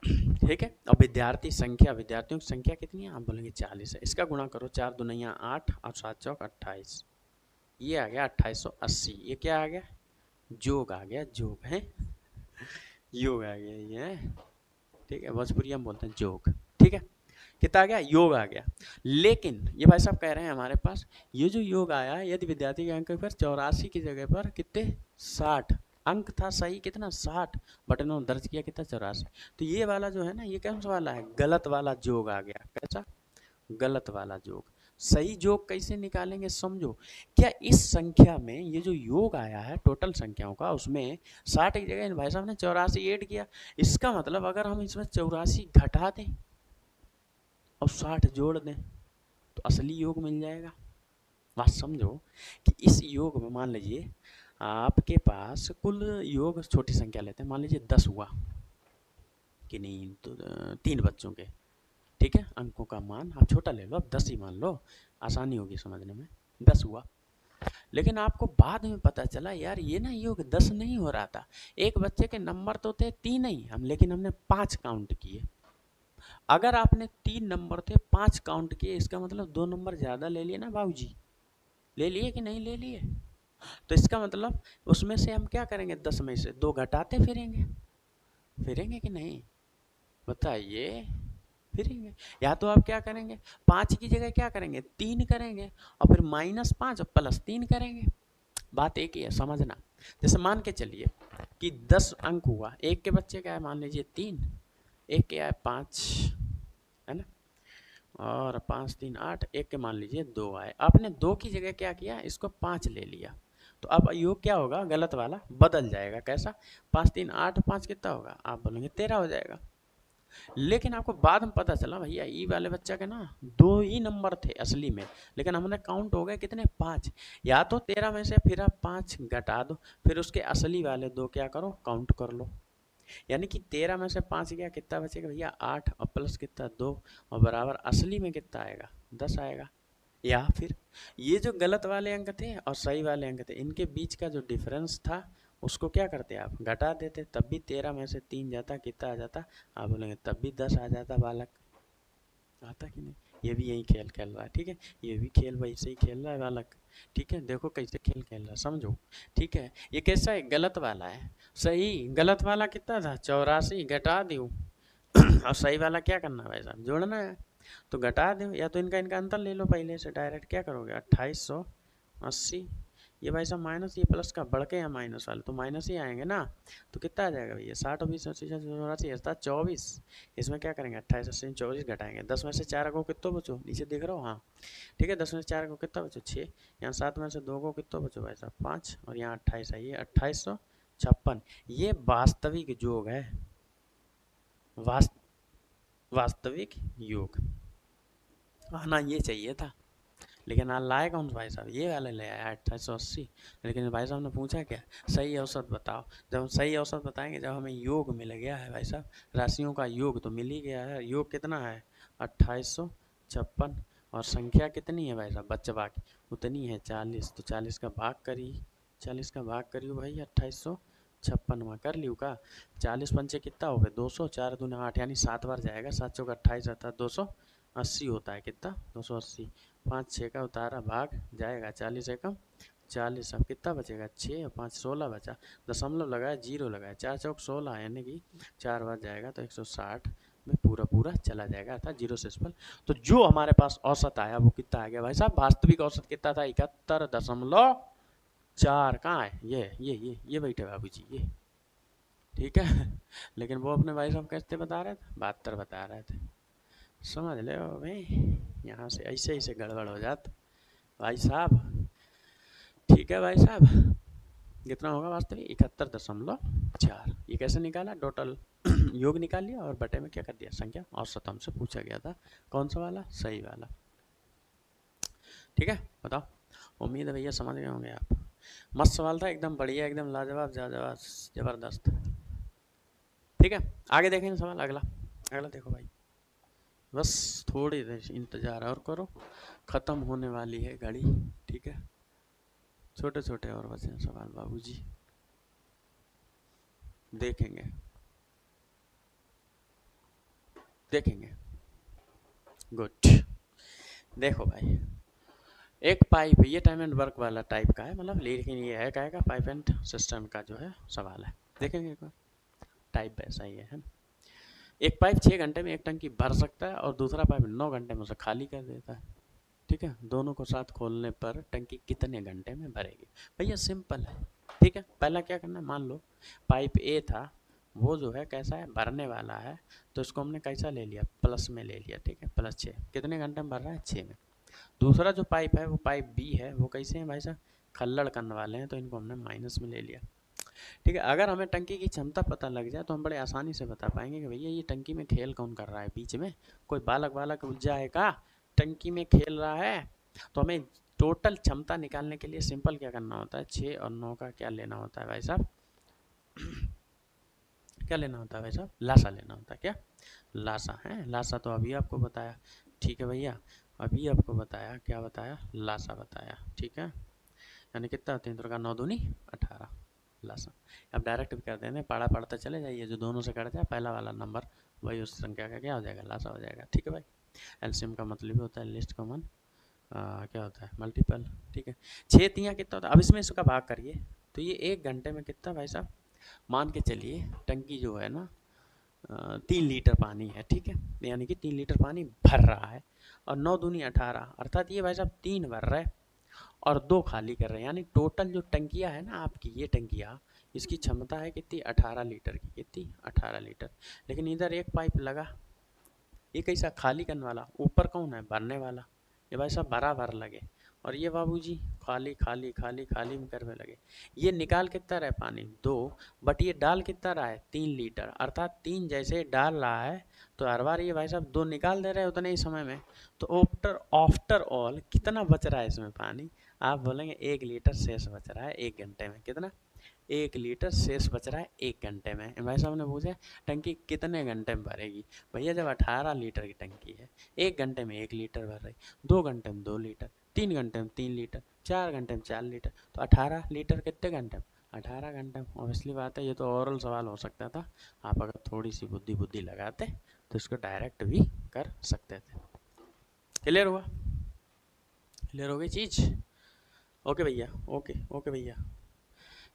ठीक है। और विद्यार्थी संख्या, विद्यार्थियों की संख्या कितनी है? आप बोलेंगे 40 है। इसका गुणा करो, 4 दूनिया 8 और 7 चौक 28, ये आ गया 2880। ये क्या आ गया? जोग आ गया, जोग है, योग आ गया ये, ठीक है। भोजपुरी हम बोलते हैं जोग, ठीक है। कितना आ गया? योग आ गया। लेकिन ये भाई साहब कह रहे हैं हमारे पास ये जो योग आया, यदि विद्यार्थी के अंक पर 84 की जगह पर कितने? 60, अंक था सही कितना 60, बट इन्होंने दर्ज किया कितना 84। तो ये वाला जो है ना, ये कौन सा वाला है, गलत वाला जोग आ गया। कैसा, गलत वाला योग। सही योग कैसे निकालेंगे समझो। क्या इस संख्या में ये जो योग आया है टोटल संख्याओं का, उसमें 60 की जगह इन भाई साहब ने 84 ऐड किया। इसका मतलब अगर हम इसमें 84 घटा दें और 60 जोड़ दें तो असली योग मिल जाएगा। बात समझो कि इस योग में मान लीजिए आपके पास कुल योग, छोटी संख्या लेते हैं, मान लीजिए 10 हुआ कि नहीं, तो 3 बच्चों के, ठीक है, अंकों का मान आप छोटा ले लो, अब 10 ही मान लो, आसानी होगी समझने में। 10 हुआ, लेकिन आपको बाद में पता चला यार ये ना योग 10 नहीं हो रहा था, एक बच्चे के नंबर तो थे 3 ही हम, लेकिन हमने 5 काउंट किए। अगर आपने 3 नंबर थे 5 काउंट किए, इसका मतलब 2 नंबर ज़्यादा ले लिए ना बाबूजी, ले लिए कि नहीं ले लिए। तो इसका मतलब उसमें से हम क्या करेंगे, 10 में से 2 घटाते फिरेंगे, फिरेंगे कि नहीं बताइए, फिरेंगे। या तो आप क्या करेंगे, 5 की जगह क्या करेंगे, 3 करेंगे, और फिर -5 और +3 करेंगे। बात एक ही है, समझना। जैसे मान के चलिए कि 10 अंक हुआ, एक के बच्चे का है मान लीजिए 3, एक के है 5, है ना, और 5 3 8, एक के मान लीजिए 2 आए। आपने 2 की जगह क्या किया, इसको 5 ले लिया, तो अब योग क्या होगा, गलत वाला बदल जाएगा। कैसा, 5 3 8 5 कितना होगा, आप बोलेंगे 13 हो जाएगा। लेकिन आपको बाद में पता चला भैया ई वाले बच्चा के ना 2 ही नंबर थे असली में, लेकिन हमने काउंट हो गए कितने, 5। या तो 13 में से फिर आप 5 घटा दो, फिर उसके असली वाले 2 क्या करो, काउंट कर लो। यानी कि 13 में से 5 गया, कितना बचेगा भैया 8, और प्लस कितना 2, और बराबर असली में कितना आएगा, 10 आएगा। या फिर ये जो गलत वाले अंक थे और सही वाले अंक थे, इनके बीच का जो डिफरेंस था उसको क्या करते आप, घटा देते, तब भी 13 में से 3 जाता, कितना आ जाता, आप बोलेंगे तब भी 10 आ जाता बालक। आता कि नहीं, ये भी यही खेल खेल रहा है, ठीक है, ये भी खेल वैसे ही खेल रहा है बालक, ठीक है, देखो कैसे खेल खेल रहा है, समझो, ठीक है। ये कैसा है, गलत वाला है। सही गलत वाला कितना था, 84, घटा दूँ और सही वाला क्या करना है भाई साहब, जोड़ना है, तो घटा दो, या तो इनका इनका अंतर ले लो पहले से, डायरेक्ट क्या करोगे, 2880, ये भाई साहब माइनस, ये प्लस का बढ़ के या माइनस वाले तो माइनस ही आएंगे ना, तो कितना आ जाएगा भैया, 60 और 20 84 24, इसमें क्या करेंगे, 28 80 24 घटाएंगे, 10 में से 4 को कितना बचो, नीचे देख रहे हो, हाँ ठीक है, 10 में से 4 को कितना बचो 6, यहाँ 7 में से 2 को कितना बचो भाई साहब 5, और यहाँ 28 है, ये 2856। ये वास्तविक योग है, वास्तविक योग आना ये चाहिए था, लेकिन आज लाए कौन भाई साहब, ये वाले ले आया 2880। लेकिन भाई साहब ने पूछा क्या, सही औसत बताओ। जब हम सही औसत बताएंगे, जब हमें योग मिल गया है भाई साहब, राशियों का योग तो मिल ही गया है, योग कितना है 2856, और संख्या कितनी है भाई साहब, बच्चे बाकी उतनी है 40, तो 40 का भाग करिए, 40 का भाग करियो भाई 2856 में कर लियो का, 40 पंचे कितना हो गए 200, 4 दूने 8, यानी 7 बार जाएगा, 7 चौका 28 आता है 280 होता है, कितना 280, 5 6 का उतारा भाग जाएगा, 40 एकम 40, अब कितना बचेगा 6 और 5 16 बचा, दशमलव लगाया, जीरो लगाया, 4 चौक 16, यानी कि 4 बार जाएगा तो 160 में पूरा पूरा चला जाएगा, अर्थात जीरो से स्पल। तो जो हमारे पास औसत आया वो कितना आ गया भाई साहब, वास्तविक औसत कितना था 71.4, कहाँ है ये बैठे बाबू जी ये, ठीक है लेकिन वो अपने भाई साहब कैसे बता रहे थे, 72 बता रहे थे, समझ ले भाई, यहाँ से ऐसे ऐसे गड़बड़ हो जाता भाई साहब, ठीक है भाई साहब, कितना होगा वास्तविक 71.4, ये कैसे निकाला, टोटल योग निकाल लिया और बटे में क्या कर दिया, संख्या औसत हमसे पूछा गया था, कौन सा वाला, सही वाला, ठीक है, बताओ, उम्मीद है भैया समझ गए होंगे आप, मस्त सवाल था, एकदम बढ़िया, एकदम लाजवाब लाजवाब जबरदस्त, ठीक है। आगे देखेंगे सवाल, अगला अगला देखो भाई, बस थोड़ी देर इंतजार और करो, ख़त्म होने वाली है घड़ी, ठीक है, छोटे छोटे और बचे हैं सवाल बाबूजी, देखेंगे देखेंगे, गुड। देखो भाई, एक पाइप, ये टाइम एंड वर्क वाला टाइप का है, मतलब लेकिन ये है क्या, पाइप एंड सिस्टम का जो है सवाल है, देखेंगे एक बार, टाइप ऐसा ही है ना, एक पाइप 6 घंटे में एक टंकी भर सकता है और दूसरा पाइप 9 घंटे में उसे खाली कर देता है, ठीक है, दोनों को साथ खोलने पर टंकी कितने घंटे में भरेगी, भैया सिंपल है, ठीक है, पहला क्या करना है, मान लो पाइप ए था, वो जो है कैसा है, भरने वाला है, तो इसको हमने कैसा ले लिया, प्लस में ले लिया, ठीक है, +6, कितने घंटे में भर रहा है, 6 में। दूसरा जो पाइप है वो पाइप बी है, वो कैसे है भाई साहब, खल्लड़ करने वाले हैं, तो इनको हमने माइनस में ले लिया। ठीक है, अगर हमें टंकी की क्षमता पता लग जाए तो हम बड़े आसानी से बता पाएंगे कि भैया ये टंकी में खेल कौन कर रहा है, बीच में कोई बालक बालक उलझा है का, टंकी में खेल रहा है। तो हमें टोटल क्षमता निकालने के लिए सिंपल क्या करना होता है, 6 और 9 का क्या लेना होता है भाई साहब, क्या लेना होता है भाई साहब, लासा लेना होता है, क्या लासा है, लासा तो अभी आपको बताया। ठीक है भैया, अभी आपको बताया, क्या बताया, लासा बताया। ठीक है, यानी कितना, 3 का 9 दूनी 18 लासा। अब डायरेक्ट भी कर देंगे, पढ़ा पढ़ते चले जाइए, जो दोनों से कट जाए पहला वाला नंबर वही उस संख्या का क्या हो जाएगा, लासा हो जाएगा। ठीक है भाई, एलसीएम का मतलब होता है लिस्ट कॉमन क्या होता है, मल्टीपल। ठीक है, 6 तियाँ कितना होता है, अब इसमें इसका भाग करिए, तो ये 1 घंटे में कितना भाई साहब, मान के चलिए टंकी जो है ना 3 लीटर पानी है, ठीक है, यानी कि 3 लीटर पानी भर रहा है, और 9 दूनी 18, अर्थात ये भाई साहब 3 भर रहा है और 2 खाली कर रहे हैं, यानी टोटल जो टंकियाँ है ना आपकी, ये टंकियाँ, इसकी क्षमता है कितनी, 18 लीटर की, कितनी, 18 लीटर। लेकिन इधर एक पाइप लगा, ये कैसा, खाली करने वाला, ऊपर कौन है, भरने वाला, ये भाई साहब बराबर लगे, और ये बाबूजी खाली खाली खाली खाली में करने लगे। ये निकाल कितना रहा है पानी, 2, बट ये डाल कितना रहा है, 3 लीटर, अर्थात 3 जैसे डाल रहा है, तो हर बार ये भाई साहब 2 निकाल दे रहे हैं उतने ही समय में। तो आफ्टर ऑल कितना बच रहा है इसमें पानी, आप बोलेंगे 1 लीटर शेष बच रहा है 1 घंटे में, कितना, 1 लीटर शेष बच रहा है 1 घंटे में। भाई साहब ने पूछा टंकी कितने घंटे में भरेगी, भैया जब 18 लीटर की टंकी है, 1 घंटे में 1 लीटर भर रही, 2 घंटे में 2 लीटर, 3 घंटे में 3 लीटर, 4 घंटे में 4 लीटर, तो 18 लीटर कितने घंटे में, 18 घंटे में। ऑब्वियसली बात है, ये तो ओरल सवाल हो सकता था, आप अगर थोड़ी सी बुद्धि बुद्धि लगाते तो इसको डायरेक्ट भी कर सकते थे। क्लियर हुआ, क्लियर हो गई चीज़, ओके भैया, ओके ओके भैया।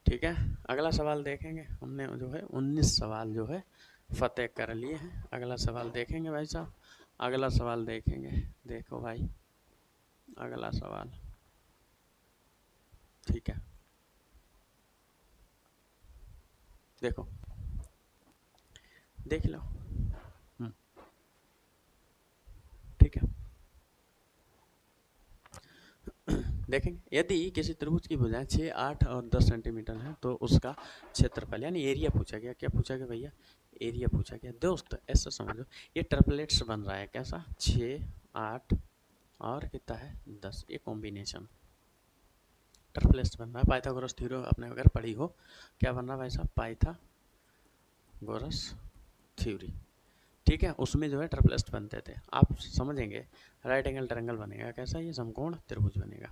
ठीक है, अगला सवाल देखेंगे, हमने जो है 19 सवाल जो है फतेह कर लिए हैं। अगला सवाल देखेंगे भाई साहब, अगला सवाल देखेंगे, देखो भाई अगला सवाल, ठीक है, देखो देख लो, ठीक है, देखेंगे यदि किसी त्रिभुज की भुजाएं 6, 8 और 10 सेंटीमीटर है तो उसका क्षेत्रफल यानी एरिया पूछा गया, क्या पूछा गया भैया, एरिया पूछा गया। दोस्त ऐसा समझो, ये ट्रिपलेट्स बन रहा है, कैसा, 6, 8 और कितना है 10, ये कॉम्बिनेशन ट्रिपलेट्स बन रहा है। पाइथागोरस थ्योरम आपने अगर पढ़ी हो, क्या बन रहा है भाई साहब, पाइथागोरस थ्योरी, ठीक है, उसमें जो है ट्रिपलेट्स बनते थे, आप समझेंगे, राइट एंगल ट्रायंगल बनेगा, कैसा, ये समकोण त्रिभुज बनेगा।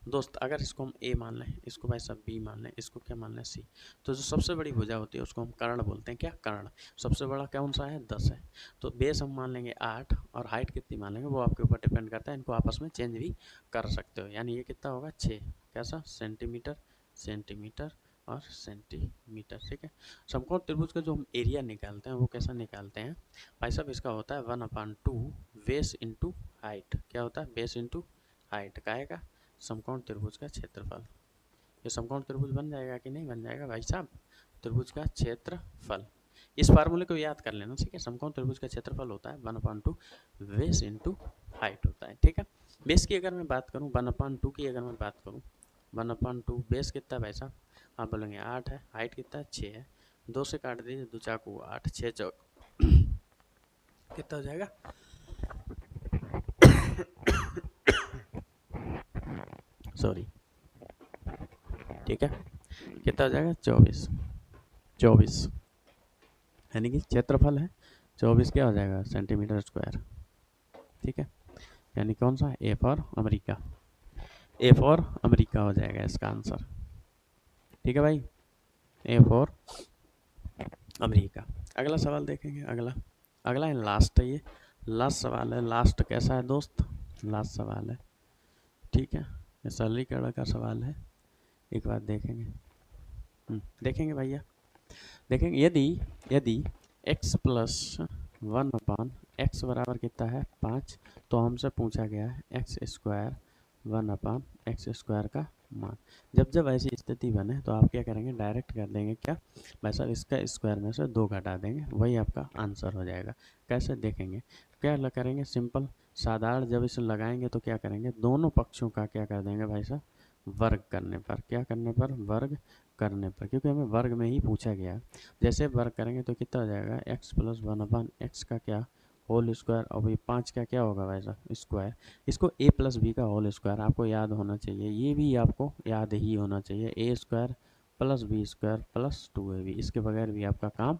दोस्त अगर इसको हम ए मान लें, इसको भाई साहब बी मान लें, इसको क्या मान लें, सी, तो जो सबसे बड़ी भुजा होती है उसको हम कर्ण बोलते हैं, क्या कर्ण, सबसे बड़ा कौन सा है, 10 है, तो बेस हम मान लेंगे 8 और हाइट कितनी मान लेंगे वो आपके ऊपर डिपेंड करता है, इनको आपस में चेंज भी कर सकते हो, यानी ये कितना होगा 6, कैसा, सेंटीमीटर, सेंटीमीटर और सेंटीमीटर। ठीक है, समकोण त्रिभुज का जो हम एरिया निकालते हैं वो कैसा निकालते हैं भाई साहब, इसका होता है 1/2 बेस इंटू हाइट, क्या होता है, बेस इंटू हाइट, काहे का, समकोण त्रिभुज का क्षेत्रफल। ये समकोण त्रिभुज बन जाएगा कि नहीं बन जाएगा भाई साहब, त्रिभुज का क्षेत्रफल, इस फार्मूले को याद कर लेना, ठीक है, समकोण त्रिभुज का क्षेत्रफल होता है 1/2 बेस इंटू हाइट होता है। ठीक है, बेस की अगर मैं बात करूँ, 1/2 की अगर मैं बात करूँ, 1/2 बेस कितना है भाई साहब, आप बोलेंगे 8 है, हाइट कितना है 6 है, 2 से काट दीजिए, 2 चाकू 8, 6 चौक कितना हो जाएगा, सॉरी, ठीक है, कितना हो जाएगा 24, 24 यानी कि क्षेत्रफल है 24, क्या हो जाएगा सेंटीमीटर स्क्वायर। ठीक है, यानी कौन सा, A for America, A for America हो जाएगा इसका आंसर। ठीक है भाई, ए फॉर अमेरिका। अगला सवाल देखेंगे, अगला अगला है लास्ट है, ये लास्ट सवाल है, लास्ट कैसा है दोस्त, लास्ट सवाल है, ठीक है, ये सरलीकरण का सवाल है, एक बार देखेंगे, देखेंगे भैया, देखेंगे यदि यदि x प्लस 1/x बराबर कितना है 5, तो हमसे पूछा गया है x² 1/x² का मान। जब जब ऐसी स्थिति बने तो आप क्या करेंगे, डायरेक्ट कर देंगे क्या भाई साहब, इसका स्क्वायर में से 2 घटा देंगे, वही आपका आंसर हो जाएगा। कैसे देखेंगे, क्या करेंगे, सिंपल साधारण जब इसे लगाएंगे तो क्या करेंगे, दोनों पक्षों का क्या कर देंगे भाई साहब, वर्ग करने पर, क्या करने पर, वर्ग करने पर, क्योंकि हमें वर्ग में ही पूछा गया है। जैसे वर्ग करेंगे तो कितना हो जाएगा, एक्स प्लस 1/x का क्या होल स्क्वायर, और ये 5 का क्या होगा भाई साहब स्क्वायर। इसको ए प्लस बी का होल स्क्वायर आपको याद होना चाहिए, ये भी आपको याद ही होना चाहिए, a square plus b square plus 2ab, इसके बगैर भी आपका काम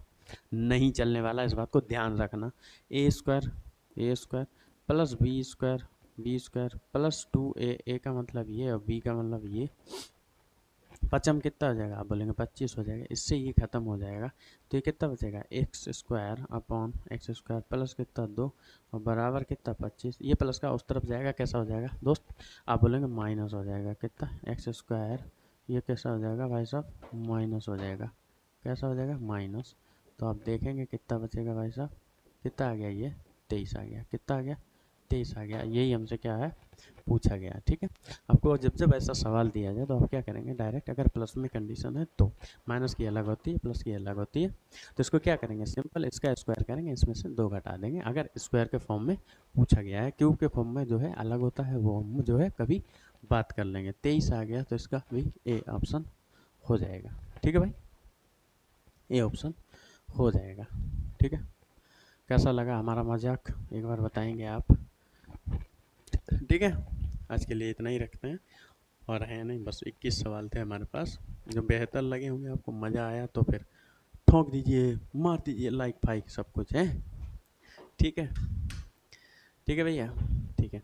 नहीं चलने वाला, इस बात को ध्यान रखना। A square plus b square plus 2a का मतलब ये और बी का मतलब ये, पचम कितना हो जाएगा, आप बोलेंगे 25 हो जाएगा, इससे ये खत्म हो जाएगा। तो ये कितना बचेगा, x square upon x square plus कितना 2 और बराबर कितना 25, ये प्लस का उस तरफ जाएगा, कैसा हो जाएगा दोस्त, आप बोलेंगे माइनस हो जाएगा, कितना एक्स स्क्वायर, ये कैसा हो जाएगा भाई साहब, माइनस हो जाएगा, कैसा हो जाएगा माइनस। तो आप देखेंगे कितना बचेगा भाई साहब, कितना आ गया, ये 23 आ गया, कितना आ गया 23 आ गया, यही हमसे क्या है पूछा गया। ठीक है, आपको जब जब ऐसा सवाल दिया जाए तो आप क्या करेंगे, डायरेक्ट अगर प्लस में कंडीशन है तो माइनस की अलग होती है, प्लस की अलग होती है, तो इसको क्या करेंगे, सिंपल इसका स्क्वायर करेंगे, इसमें से 2 घटा देंगे। अगर स्क्वायर के फॉर्म में पूछा गया है, क्यूब के फॉर्म में जो है अलग होता है, वो हम जो है कभी बात कर लेंगे। 23 आ गया तो इसका भी ए ऑप्शन हो जाएगा। ठीक है भाई, ए ऑप्शन हो जाएगा। ठीक है, कैसा लगा हमारा मजाक, एक बार बताएंगे आप। ठीक है, आज के लिए इतना ही रखते हैं, और है नहीं, बस 21 सवाल थे हमारे पास, जो बेहतर लगे होंगे, आपको मज़ा आया तो फिर ठोक दीजिए, मार दीजिए लाइक फाइक सब कुछ है। ठीक है, ठीक है भैया, ठीक है,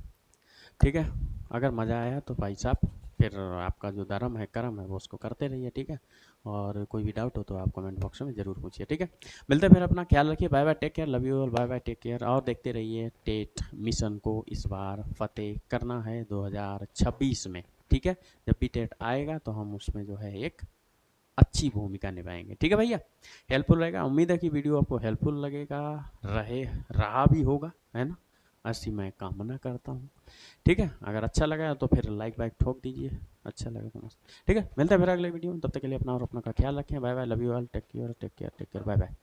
ठीक है। अगर मज़ा आया तो भाई साहब फिर आपका जो धर्म है कर्म है वो उसको करते रहिए। ठीक है, और कोई भी डाउट हो तो आप कमेंट बॉक्स में ज़रूर पूछिए। ठीक है, मिलते हैं फिर, अपना ख्याल रखिए, bye bye, take care, love you all, bye bye, take care, और देखते रहिए टेट मिशन को इस बार फतेह करना है 2026 में। ठीक है, जब भी टेट आएगा तो हम उसमें जो है एक अच्छी भूमिका निभाएंगे। ठीक है भैया, हेल्पफुल रहेगा, उम्मीद है कि वीडियो आपको हेल्पफुल लगेगा, रहा भी होगा, है ना, ऐसी मैं कामना करता हूँ। ठीक है, अगर अच्छा लगा तो फिर लाइक वाइक ठोक दीजिए, अच्छा लगा तो मस्त। ठीक है, मिलते हैं फिर अगले वीडियो में, तब तक के लिए अपना और अपना का ख्याल रखें, bye bye, love you all, take care, take care, take care, bye bye.